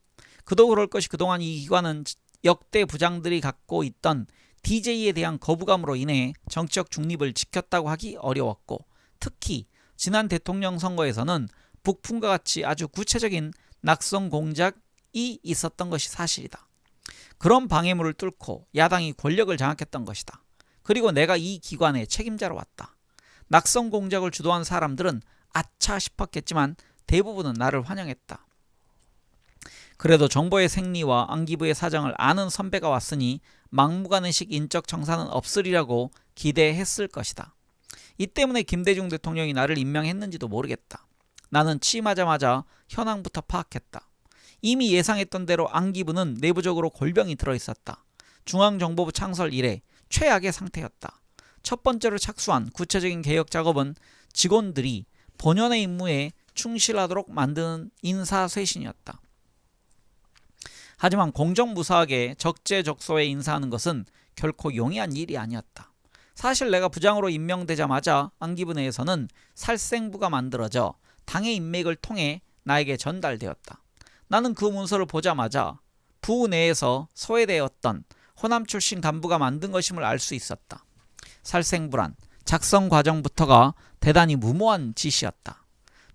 그도 그럴 것이 그동안 이 기관은 역대 부장들이 갖고 있던 DJ에 대한 거부감으로 인해 정치적 중립을 지켰다고 하기 어려웠고 특히 지난 대통령 선거에서는 북풍과 같이 아주 구체적인 낙선 공작이 있었던 것이 사실이다. 그런 방해물을 뚫고 야당이 권력을 장악했던 것이다. 그리고 내가 이 기관의 책임자로 왔다. 낙선 공작을 주도한 사람들은 아차 싶었겠지만 대부분은 나를 환영했다. 그래도 정보의 생리와 안기부의 사정을 아는 선배가 왔으니 막무가내식 인적 청산은 없으리라고 기대했을 것이다. 이 때문에 김대중 대통령이 나를 임명했는지도 모르겠다. 나는 취임하자마자 현황부터 파악했다. 이미 예상했던 대로 안기부는 내부적으로 골병이 들어있었다. 중앙정보부 창설 이래 최악의 상태였다. 첫 번째로 착수한 구체적인 개혁 작업은 직원들이 본연의 임무에 충실하도록 만드는 인사쇄신이었다. 하지만 공정무사하게 적재적소에 인사하는 것은 결코 용이한 일이 아니었다. 사실 내가 부장으로 임명되자마자 안기부 내에서는 살생부가 만들어져 당의 인맥을 통해 나에게 전달되었다. 나는 그 문서를 보자마자 부 내에서 소외되었던 호남 출신 간부가 만든 것임을 알 수 있었다. 살생부란 작성 과정부터가 대단히 무모한 짓이었다.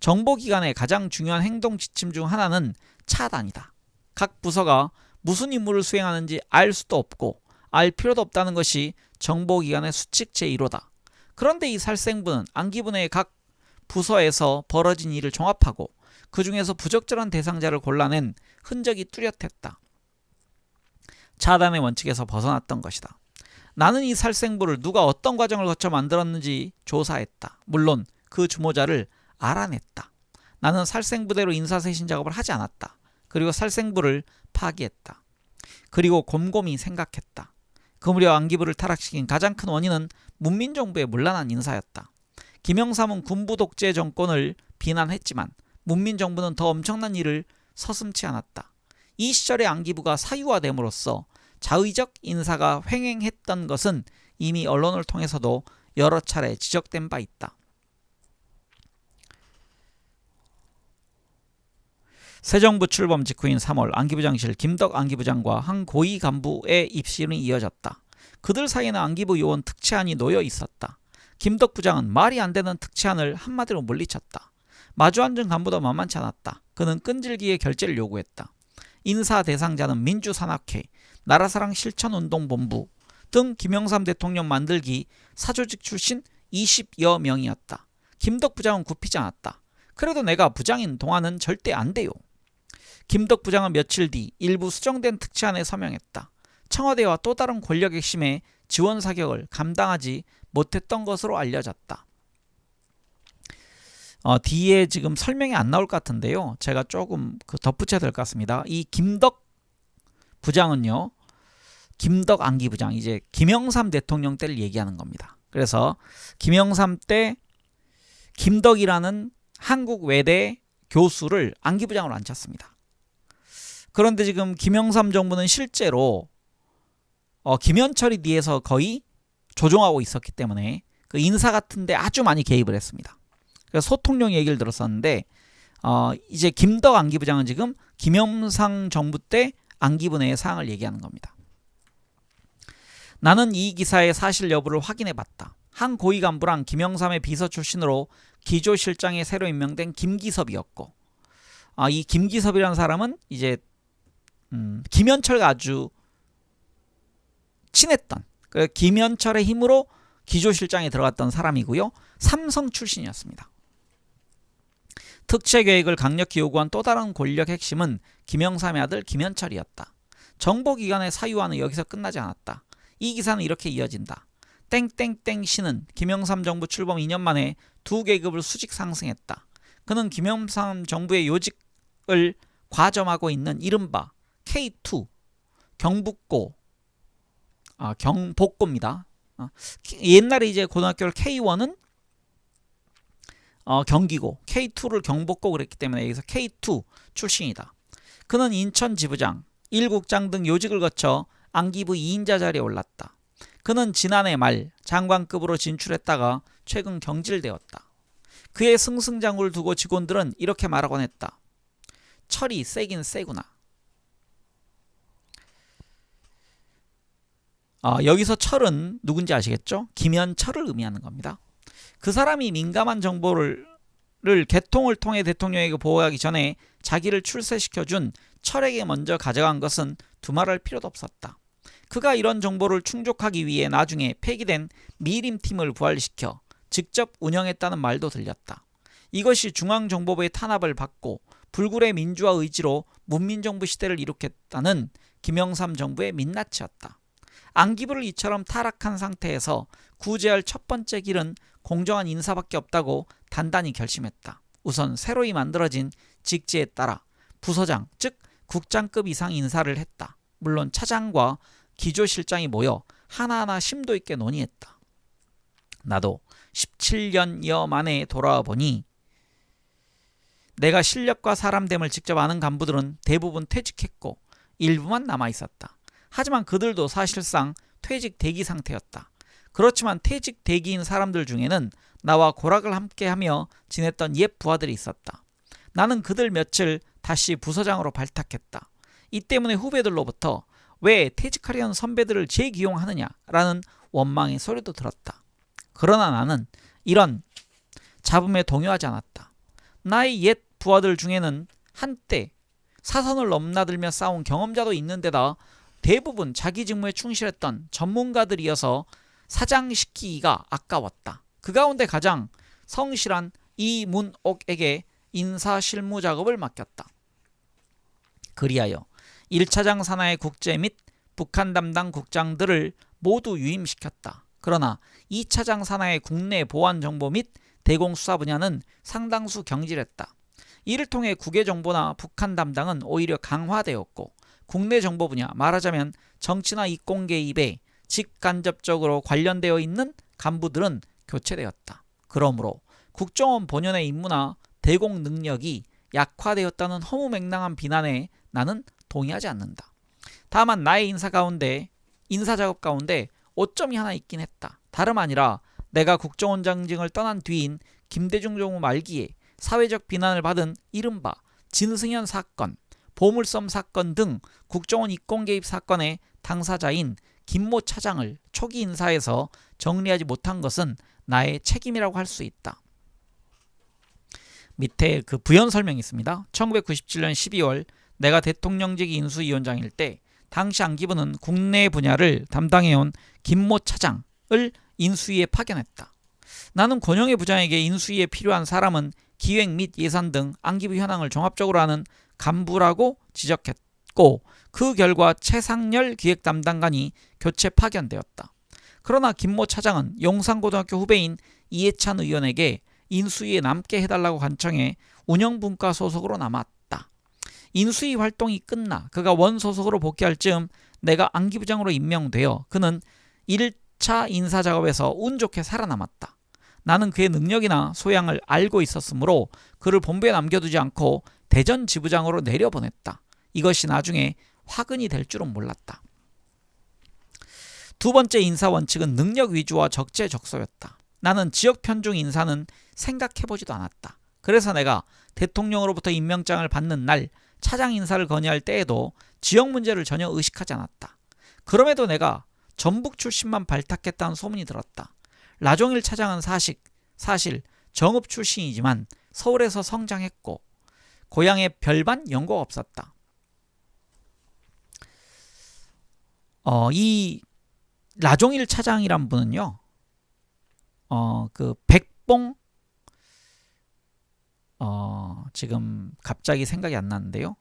정보기관의 가장 중요한 행동 지침 중 하나는 차단이다. 각 부서가 무슨 임무를 수행하는지 알 수도 없고 알 필요도 없다는 것이 정보기관의 수칙 제1호다. 그런데 이 살생부는 안기부 내의 각 부서에서 벌어진 일을 종합하고 그 중에서 부적절한 대상자를 골라낸 흔적이 뚜렷했다. 차단의 원칙에서 벗어났던 것이다. 나는 이 살생부를 누가 어떤 과정을 거쳐 만들었는지 조사했다. 물론 그 주모자를 알아냈다. 나는 살생부대로 인사쇄신 작업을 하지 않았다. 그리고 살생부를 파기했다. 그리고 곰곰이 생각했다. 그 무렵 안기부를 타락시킨 가장 큰 원인은 문민정부의 문란한 인사였다. 김영삼은 군부 독재 정권을 비난했지만 문민정부는 더 엄청난 일을 서슴지 않았다. 이 시절의 안기부가 사유화됨으로써 자의적 인사가 횡행했던 것은 이미 언론을 통해서도 여러 차례 지적된 바 있다. 새 정부 출범 직후인 3월 안기부장실 김덕 안기부장과 한 고위 간부의 입실이 이어졌다. 그들 사이에는 안기부 요원 특채안이 놓여 있었다. 김덕 부장은 말이 안 되는 특채안을 한마디로 물리쳤다. 마주 앉은 간부도 만만치 않았다. 그는 끈질기게 결재를 요구했다. 인사 대상자는 민주산악회, 나라사랑 실천운동본부 등 김영삼 대통령 만들기 사조직 출신 20여 명이었다. 김덕 부장은 굽히지 않았다. 그래도 내가 부장인 동안은 절대 안 돼요. 김덕 부장은 며칠 뒤 일부 수정된 특채안에 서명했다. 청와대와 또 다른 권력 핵심의 지원 사격을 감당하지 못했던 것으로 알려졌다. 뒤에 지금 설명이 안 나올 것 같은데요. 제가 조금 덧붙여야 될 것 같습니다. 이 김덕 부장은요. 김덕 안기부장, 이제 김영삼 대통령 때를 얘기하는 겁니다. 그래서 김영삼 때 김덕이라는 한국 외대 교수를 안기부장으로 앉혔습니다. 그런데 지금 김영삼 정부는 실제로 김현철이 뒤에서 거의 조종하고 있었기 때문에 그 인사 같은데 아주 많이 개입을 했습니다. 그래서 소통령 얘기를 들었었는데 이제 김덕 안기부장은 지금 김영삼 정부 때 안기부 내의 사항을 얘기하는 겁니다. 나는 이 기사의 사실 여부를 확인해 봤다. 한 고위 간부랑 김영삼의 비서 출신으로 기조실장에 새로 임명된 김기섭이었고 이 김기섭이라는 사람은 이제 김현철과 아주 친했던 김현철의 힘으로 기조실장에 들어갔던 사람이고요. 삼성 출신이었습니다. 특채 계획을 강력히 요구한 또 다른 권력 핵심은 김영삼의 아들 김현철이었다. 정보기관의 사유화는 여기서 끝나지 않았다. 이 기사는 이렇게 이어진다. 땡땡땡 씨는 김영삼 정부 출범 2년 만에 2계급을 수직 상승했다. 그는 김영삼 정부의 요직을 과점하고 있는 이른바 K2 경북고 경복고입니다. 옛날에 이제 고등학교를 K1은 경기고 K2를 경복고 그랬기 때문에 여기서 K2 출신이다. 그는 인천 지부장, 1국장 등 요직을 거쳐 안기부 2인자 자리에 올랐다. 그는 지난해 말 장관급으로 진출했다가 최근 경질되었다. 그의 승승장구를 두고 직원들은 이렇게 말하곤 했다. 철이 세긴 세구나. 여기서 철은 누군지 아시겠죠? 김현철을 의미하는 겁니다. 그 사람이 민감한 정보를 개통을 통해 대통령에게 보고하기 전에 자기를 출세시켜준 철에게 먼저 가져간 것은 두말할 필요도 없었다. 그가 이런 정보를 충족하기 위해 나중에 폐기된 미림팀을 부활시켜 직접 운영했다는 말도 들렸다. 이것이 중앙정보부의 탄압을 받고 불굴의 민주화 의지로 문민정부 시대를 이룩했다는 김영삼 정부의 민낯이었다. 안기부를 이처럼 타락한 상태에서 구제할 첫 번째 길은 공정한 인사밖에 없다고 단단히 결심했다. 우선 새로이 만들어진 직제에 따라 부서장, 즉 국장급 이상 인사를 했다. 물론 차장과 기조실장이 모여 하나하나 심도 있게 논의했다. 나도 17년여 만에 돌아와 보니 내가 실력과 사람됨을 직접 아는 간부들은 대부분 퇴직했고 일부만 남아있었다. 하지만 그들도 사실상 퇴직 대기 상태였다. 그렇지만 퇴직 대기인 사람들 중에는 나와 고락을 함께하며 지냈던 옛 부하들이 있었다. 나는 그들 며칠 다시 부서장으로 발탁했다. 이 때문에 후배들로부터 왜 퇴직하려는 선배들을 재기용하느냐라는 원망의 소리도 들었다. 그러나 나는 이런 잡음에 동요하지 않았다. 나의 옛 부하들 중에는 한때 사선을 넘나들며 싸운 경험자도 있는데다 대부분 자기 직무에 충실했던 전문가들이어서 사장시키기가 아까웠다. 그 가운데 가장 성실한 이문옥에게 인사실무 작업을 맡겼다. 그리하여 1차장 산하의 국제 및 북한 담당 국장들을 모두 유임시켰다. 그러나 2차장 산하의 국내 보안 정보 및 대공수사 분야는 상당수 경질했다. 이를 통해 국외 정보나 북한 담당은 오히려 강화되었고 국내 정보 분야, 말하자면 정치나 이권 개입에 직간접적으로 관련되어 있는 간부들은 교체되었다. 그러므로 국정원 본연의 임무나 대공 능력이 약화되었다는 허무맹랑한 비난에 나는 동의하지 않는다. 다만 나의 인사 작업 가운데 오점이 하나 있긴 했다. 다름 아니라 내가 국정원장직을 떠난 뒤인 김대중 정부 말기에 사회적 비난을 받은 이른바 진승현 사건, 보물섬 사건 등 국정원 이권 개입 사건의 당사자인 김모 차장을 초기 인사에서 정리하지 못한 것은 나의 책임이라고 할 수 있다. 밑에 그 부연 설명이 있습니다. 1997년 12월 내가 대통령직 인수위원장일 때 당시 안기부는 국내 분야를 담당해온 김모 차장을 인수위에 파견했다. 나는 권영애 부장에게 인수위에 필요한 사람은 기획 및 예산 등 안기부 현황을 종합적으로 아는 간부라고 지적했고 그 결과 최상렬 기획 담당관이 교체 파견되었다. 그러나 김모 차장은 용산고등학교 후배인 이해찬 의원에게 인수위에 남게 해달라고 간청해 운영분과 소속으로 남았다. 인수위 활동이 끝나 그가 원소속으로 복귀할 즈음 내가 안기부장으로 임명되어 그는 1차 인사작업에서 운 좋게 살아남았다. 나는 그의 능력이나 소양을 알고 있었으므로 그를 본부에 남겨두지 않고 대전 지부장으로 내려보냈다. 이것이 나중에 화근이 될 줄은 몰랐다. 두 번째 인사 원칙은 능력 위주와 적재적소였다. 나는 지역 편중 인사는 생각해보지도 않았다. 그래서 내가 대통령으로부터 임명장을 받는 날 차장 인사를 건의할 때에도 지역 문제를 전혀 의식하지 않았다. 그럼에도 내가 전북 출신만 발탁했다는 소문이 들었다. 라종일 차장은 사실 정읍 출신이지만 서울에서 성장했고 고향에 별반 연고가 없었다. 이 라종일 차장이란 분은요, 그 백봉, 지금 갑자기 생각이 안 나는데요.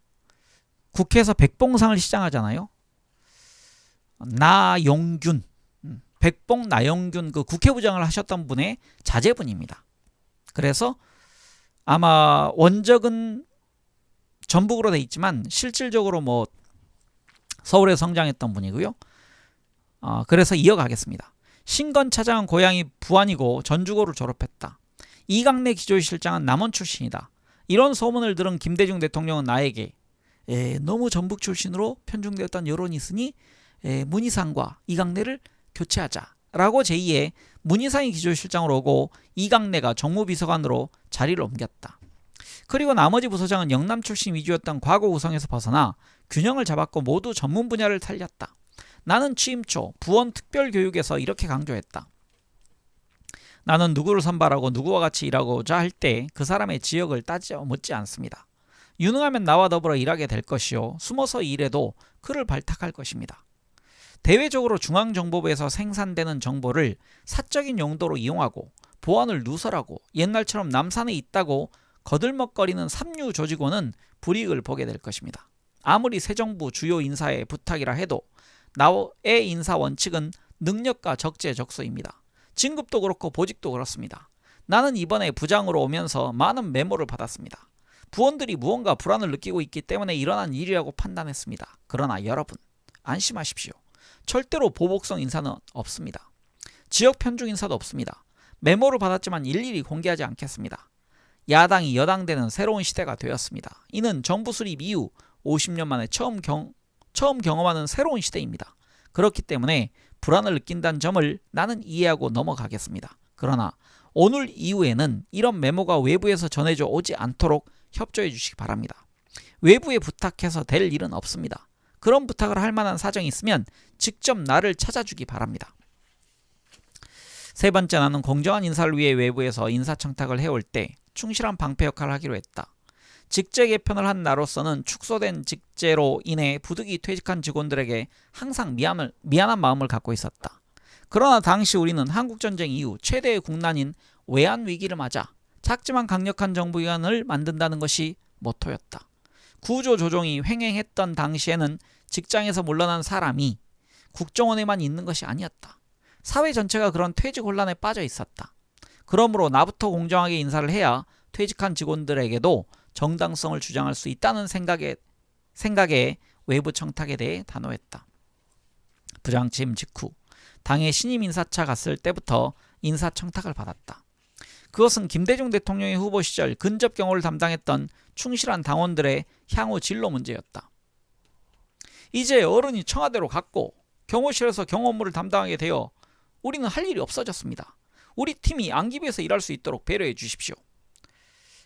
국회에서 백봉상을 시장하잖아요. 나용균, 백봉 나용균 그 국회부장을 하셨던 분의 자제분입니다. 그래서 아마 원적은 전북으로 돼 있지만 실질적으로 뭐 서울에 성장했던 분이고요. 그래서 이어가겠습니다. 신건 차장은 고향이 부안이고 전주고를 졸업했다. 이강래 기조실장은 남원 출신이다. 이런 소문을 들은 김대중 대통령은 나에게 너무 전북 출신으로 편중되었던 여론이 있으니 문희상과 이강래를 교체하자라고 제2의 문희상이 기조실장으로 오고 이강래가 정무비서관으로 자리를 옮겼다. 그리고 나머지 부서장은 영남 출신 위주였던 과거 구성에서 벗어나 균형을 잡았고 모두 전문 분야를 살렸다. 나는 취임 초 부원 특별교육에서 이렇게 강조했다. 나는 누구를 선발하고 누구와 같이 일하고자 할 때 그 사람의 지역을 따져 묻지 않습니다. 유능하면 나와 더불어 일하게 될 것이요 숨어서 일해도 그를 발탁할 것입니다. 대외적으로 중앙정보부에서 생산되는 정보를 사적인 용도로 이용하고 보안을 누설하고 옛날처럼 남산에 있다고 거들먹거리는 삼류 조직원은 불이익을 보게 될 것입니다. 아무리 새 정부 주요 인사의 부탁이라 해도 나의 인사 원칙은 능력과 적재적소입니다. 진급도 그렇고 보직도 그렇습니다. 나는 이번에 부장으로 오면서 많은 메모를 받았습니다. 부원들이 무언가 불안을 느끼고 있기 때문에 일어난 일이라고 판단했습니다. 그러나 여러분 안심하십시오. 절대로 보복성 인사는 없습니다. 지역 편중 인사도 없습니다. 메모를 받았지만 일일이 공개하지 않겠습니다. 야당이 여당되는 새로운 시대가 되었습니다. 이는 정부 수립 이후 50년 만에 처음 경험하는 새로운 시대입니다. 그렇기 때문에 불안을 느낀다는 점을 나는 이해하고 넘어가겠습니다. 그러나 오늘 이후에는 이런 메모가 외부에서 전해져 오지 않도록 협조해 주시기 바랍니다. 외부에 부탁해서 될 일은 없습니다. 그런 부탁을 할 만한 사정이 있으면 직접 나를 찾아주기 바랍니다. 세 번째, 나는 공정한 인사를 위해 외부에서 인사청탁을 해올 때 충실한 방패 역할을 하기로 했다. 직제 개편을 한 나로서는 축소된 직제로 인해 부득이 퇴직한 직원들에게 항상 미안한 마음을 갖고 있었다. 그러나 당시 우리는 한국전쟁 이후 최대의 국난인 외환위기를 맞아 작지만 강력한 정부기관을 만든다는 것이 모토였다. 구조조정이 횡행했던 당시에는 직장에서 물러난 사람이 국정원에만 있는 것이 아니었다. 사회 전체가 그런 퇴직 혼란에 빠져 있었다. 그러므로 나부터 공정하게 인사를 해야 퇴직한 직원들에게도 정당성을 주장할 수 있다는 생각에 외부 청탁에 대해 단호했다. 부장 취임 직후 당의 신임 인사차 갔을 때부터 인사 청탁을 받았다. 그것은 김대중 대통령의 후보 시절 근접 경호를 담당했던 충실한 당원들의 향후 진로 문제였다. 이제 어른이 청와대로 갔고 경호실에서 경호 업무를 담당하게 되어 우리는 할 일이 없어졌습니다. 우리 팀이 안기부에서 일할 수 있도록 배려해 주십시오.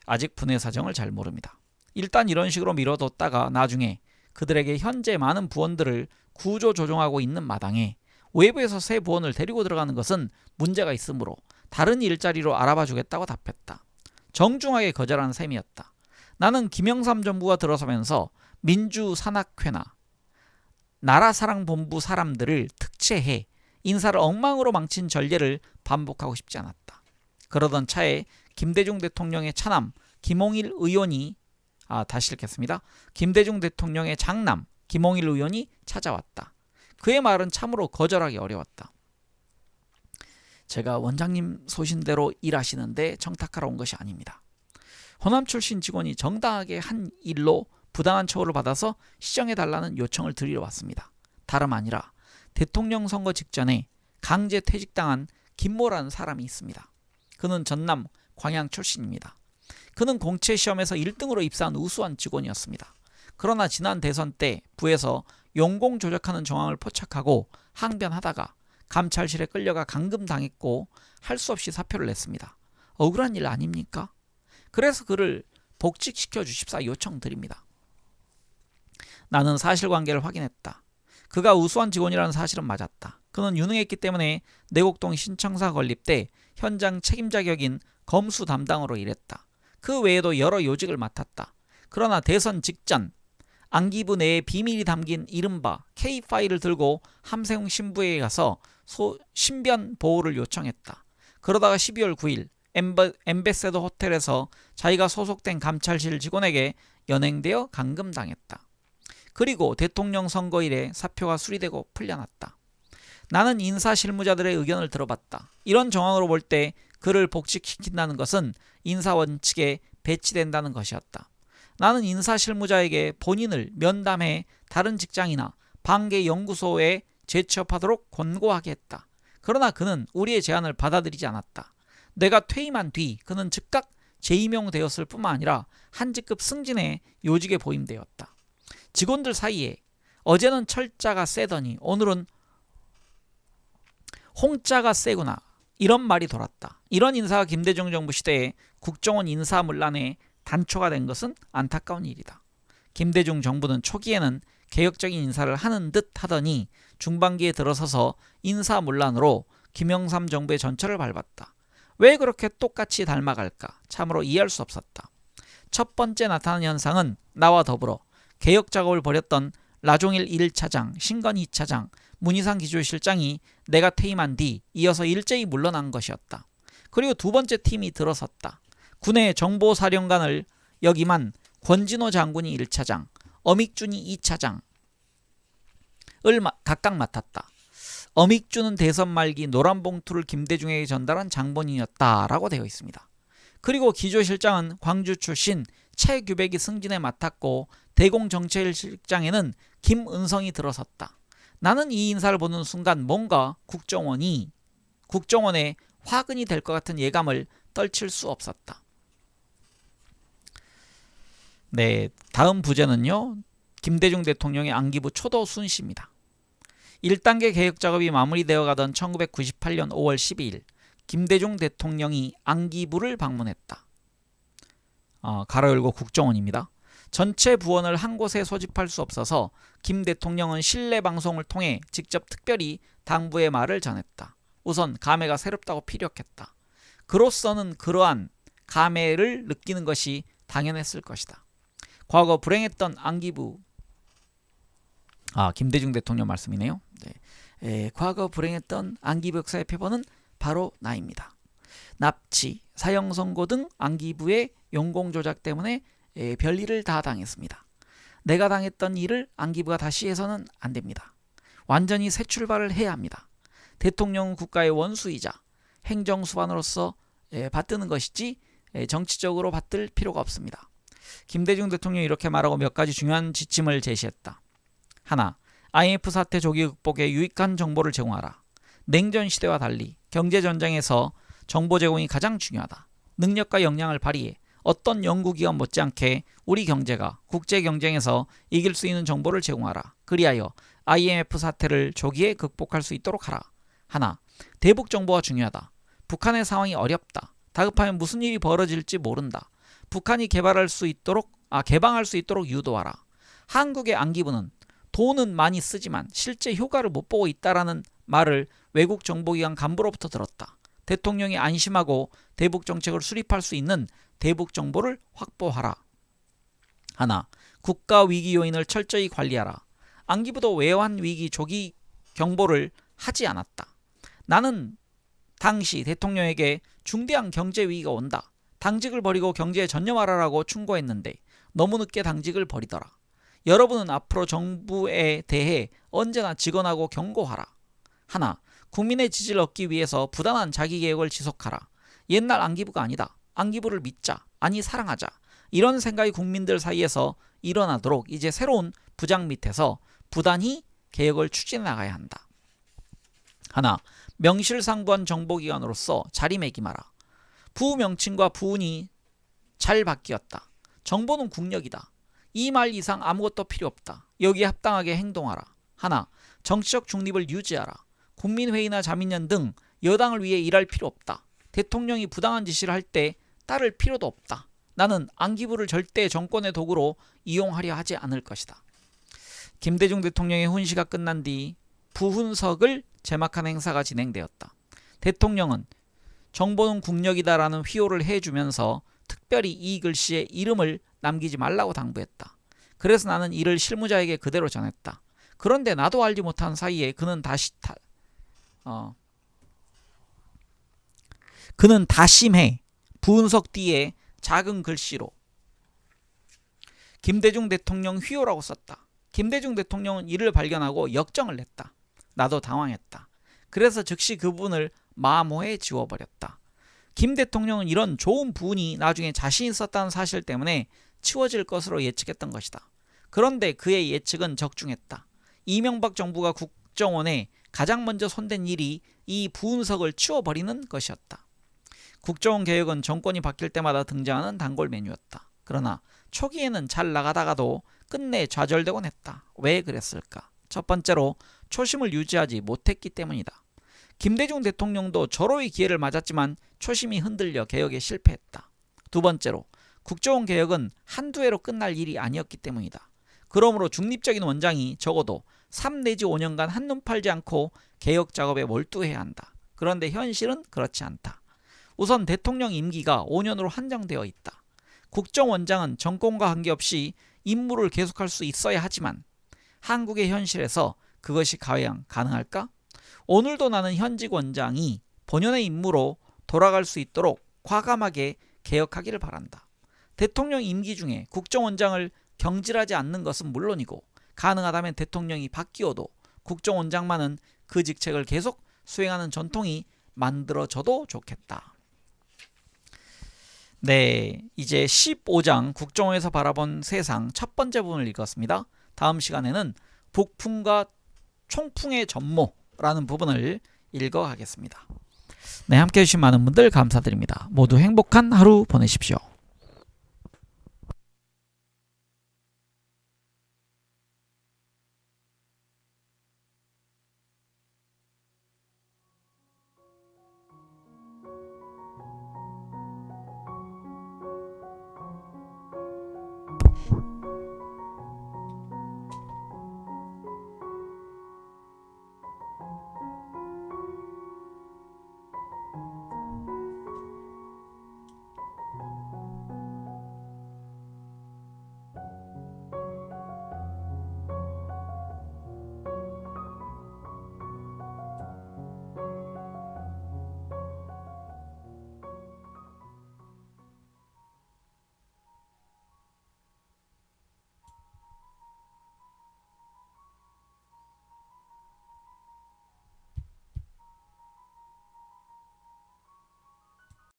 아직 분해 사정을 잘 모릅니다. 일단 이런 식으로 미뤄뒀다가 나중에 그들에게 현재 많은 부원들을 구조 조정하고 있는 마당에 외부에서 새 부원을 데리고 들어가는 것은 문제가 있으므로 다른 일자리로 알아봐 주겠다고 답했다. 정중하게 거절한 셈이었다. 나는 김영삼 정부가 들어서면서 민주산악회나 나라사랑본부 사람들을 특채해 인사를 엉망으로 망친 전례를 반복하고 싶지 않았다. 그러던 차에 김대중 대통령의 차남 김홍일 의원이 다시 읽겠습니다. 김대중 대통령의 장남 김홍일 의원이 찾아왔다. 그의 말은 참으로 거절하기 어려웠다. 제가 원장님 소신대로 일하시는데 청탁하러 온 것이 아닙니다. 호남 출신 직원이 정당하게 한 일로 부당한 처우를 받아서 시정해달라는 요청을 드리러 왔습니다. 다름 아니라 대통령 선거 직전에 강제 퇴직당한 김모라는 사람이 있습니다. 그는 전남 광양 출신입니다. 그는 공채시험에서 1등으로 입사한 우수한 직원이었습니다. 그러나 지난 대선 때 부에서 용공 조작하는 정황을 포착하고 항변하다가 감찰실에 끌려가 감금당했고 할 수 없이 사표를 냈습니다. 억울한 일 아닙니까? 그래서 그를 복직시켜 주십사 요청드립니다. 나는 사실관계를 확인했다. 그가 우수한 직원이라는 사실은 맞았다. 그는 유능했기 때문에 내곡동 신청사 건립 때 현장 책임자 격인 검수 담당으로 일했다. 그 외에도 여러 요직을 맡았다. 그러나 대선 직전 안기부 내에 비밀이 담긴 이른바 K 파일을 들고 함세웅 신부에게 가서 신변 보호를 요청했다. 그러다가 12월 9일 엠베세더 호텔에서 자기가 소속된 감찰실 직원에게 연행되어 감금당했다. 그리고 대통령 선거일에 사표가 수리되고 풀려났다. 나는 인사실무자들의 의견을 들어봤다. 이런 정황으로 볼 때 그를 복직시킨다는 것은 인사원칙에 배치된다는 것이었다. 나는 인사실무자에게 본인을 면담해 다른 직장이나 반개 연구소에 재취업하도록 권고하게 했다. 그러나 그는 우리의 제안을 받아들이지 않았다. 내가 퇴임한 뒤 그는 즉각 재임용되었을 뿐만 아니라 한 직급 승진해 요직에 보임되었다. 직원들 사이에 어제는 철자가 세더니 오늘은 홍자가 세구나 이런 말이 돌았다. 이런 인사가 김대중 정부 시대에 국정원 인사문란에 단초가 된 것은 안타까운 일이다. 김대중 정부는 초기에는 개혁적인 인사를 하는 듯 하더니 중반기에 들어서서 인사문란으로 김영삼 정부의 전철을 밟았다. 왜 그렇게 똑같이 닮아갈까? 참으로 이해할 수 없었다. 첫 번째 나타난 현상은 나와 더불어 개혁 작업을 벌였던 라종일 1차장, 신건 2차장, 문희상 기조실장이 내가 퇴임한 뒤 이어서 일제히 물러난 것이었다. 그리고 두 번째 팀이 들어섰다. 군의 정보사령관을 역임한 권진호 장군이 1차장, 어믹준이 2차장을 각각 맡았다. 어믹준은 대선 말기 노란 봉투를 김대중에게 전달한 장본인이었다라고 되어 있습니다. 그리고 기조실장은 광주 출신 최규백이 승진에 맡았고 대공정책실장에는 김은성이 들어섰다. 나는 이 인사를 보는 순간 뭔가 국정원에 화근이 될 것 같은 예감을 떨칠 수 없었다. 네, 다음 부제는요. 김대중 대통령의 안기부 초도 순시입니다. 1단계 개혁 작업이 마무리되어 가던 1998년 5월 12일 김대중 대통령이 안기부를 방문했다. 가로 열고 국정원입니다. 전체 부원을 한 곳에 소집할 수 없어서 김 대통령은 실내 방송을 통해 직접 특별히 당부의 말을 전했다. 우선 감회가 새롭다고 피력했다. 그로서는 그러한 감회를 느끼는 것이 당연했을 것이다. 과거 불행했던 안기부 김대중 대통령 말씀이네요. 네. 과거 불행했던 안기부 역사의 표본은 바로 나입니다. 납치, 사형선고 등 안기부의 용공조작 때문에 별일을 다 당했습니다. 내가 당했던 일을 안기부가 다시 해서는 안 됩니다. 완전히 새 출발을 해야 합니다. 대통령은 국가의 원수이자 행정수반으로서 받드는 것이지 정치적으로 받들 필요가 없습니다. 김대중 대통령이 이렇게 말하고 몇 가지 중요한 지침을 제시했다. 하나, IMF 사태 조기 극복에 유익한 정보를 제공하라. 냉전 시대와 달리 경제전쟁에서 정보 제공이 가장 중요하다. 능력과 역량을 발휘해 어떤 연구기관 못지않게 우리 경제가 국제 경쟁에서 이길 수 있는 정보를 제공하라. 그리하여 IMF 사태를 조기에 극복할 수 있도록 하라. 하나, 대북 정보가 중요하다. 북한의 상황이 어렵다. 다급하면 무슨 일이 벌어질지 모른다. 북한이 개방할 수 있도록 유도하라. 한국의 안기부는 돈은 많이 쓰지만 실제 효과를 못 보고 있다라는 말을 외국 정보기관 간부로부터 들었다. 대통령이 안심하고 대북 정책을 수립할 수 있는 대북 정보를 확보하라. 하나, 국가 위기 요인을 철저히 관리하라. 안기부도 외환 위기 조기 경보를 하지 않았다. 나는 당시 대통령에게 중대한 경제 위기가 온다. 당직을 버리고 경제에 전념하라라고 충고했는데 너무 늦게 당직을 버리더라. 여러분은 앞으로 정부에 대해 언제나 직언하고 경고하라. 하나, 국민의 지지를 얻기 위해서 부단한 자기개혁을 지속하라. 옛날 안기부가 아니다. 안기부를 믿자. 아니 사랑하자. 이런 생각이 국민들 사이에서 일어나도록 이제 새로운 부장 밑에서 부단히 개혁을 추진해 나가야 한다. 하나, 명실상부한 정보기관으로서 자리매김하라. 부명칭과 부운이 잘 바뀌었다. 정보는 국력이다. 이 말 이상 아무것도 필요 없다. 여기에 합당하게 행동하라. 하나, 정치적 중립을 유지하라. 국민회의나 자민련 등 여당을 위해 일할 필요 없다. 대통령이 부당한 지시를 할 때 따를 필요도 없다. 나는 안기부를 절대 정권의 도구로 이용하려 하지 않을 것이다. 김대중 대통령의 훈시가 끝난 뒤 부훈석을 제막한 행사가 진행되었다. 대통령은 정보는 국력이다라는 휘호를 해주면서 특별히 이 글씨에 이름을 남기지 말라고 당부했다. 그래서 나는 이를 실무자에게 그대로 전했다. 그런데 나도 알지 못한 사이에 그는 다심해 부은석 뒤에 작은 글씨로 김대중 대통령 휘호라고 썼다. 김대중 대통령은 이를 발견하고 역정을 냈다. 나도 당황했다. 그래서 즉시 그 부분을 마모에 지워버렸다. 김 대통령은 이런 좋은 부분이 나중에 자신이 썼다는 사실 때문에 치워질 것으로 예측했던 것이다. 그런데 그의 예측은 적중했다. 이명박 정부가 국정원에 가장 먼저 손댄 일이 이 부은석을 치워버리는 것이었다. 국정원 개혁은 정권이 바뀔 때마다 등장하는 단골 메뉴였다. 그러나 초기에는 잘 나가다가도 끝내 좌절되곤 했다. 왜 그랬을까? 첫 번째로 초심을 유지하지 못했기 때문이다. 김대중 대통령도 절호의 기회를 맞았지만 초심이 흔들려 개혁에 실패했다. 두 번째로 국정원 개혁은 한두 해로 끝날 일이 아니었기 때문이다. 그러므로 중립적인 원장이 적어도 3 내지 5년간 한눈 팔지 않고 개혁 작업에 몰두해야 한다. 그런데 현실은 그렇지 않다. 우선 대통령 임기가 5년으로 한정되어 있다. 국정원장은 정권과 관계없이 임무를 계속할 수 있어야 하지만 한국의 현실에서 그것이 과연 가능할까? 오늘도 나는 현직 원장이 본연의 임무로 돌아갈 수 있도록 과감하게 개혁하기를 바란다. 대통령 임기 중에 국정원장을 경질하지 않는 것은 물론이고 가능하다면 대통령이 바뀌어도 국정원장만은 그 직책을 계속 수행하는 전통이 만들어져도 좋겠다. 네, 이제 15장 국정원에서 바라본 세상 첫 번째 부분을 읽었습니다. 다음 시간에는 북풍과 총풍의 전모라는 부분을 읽어가겠습니다. 네, 함께해 주신 많은 분들 감사드립니다. 모두 행복한 하루 보내십시오.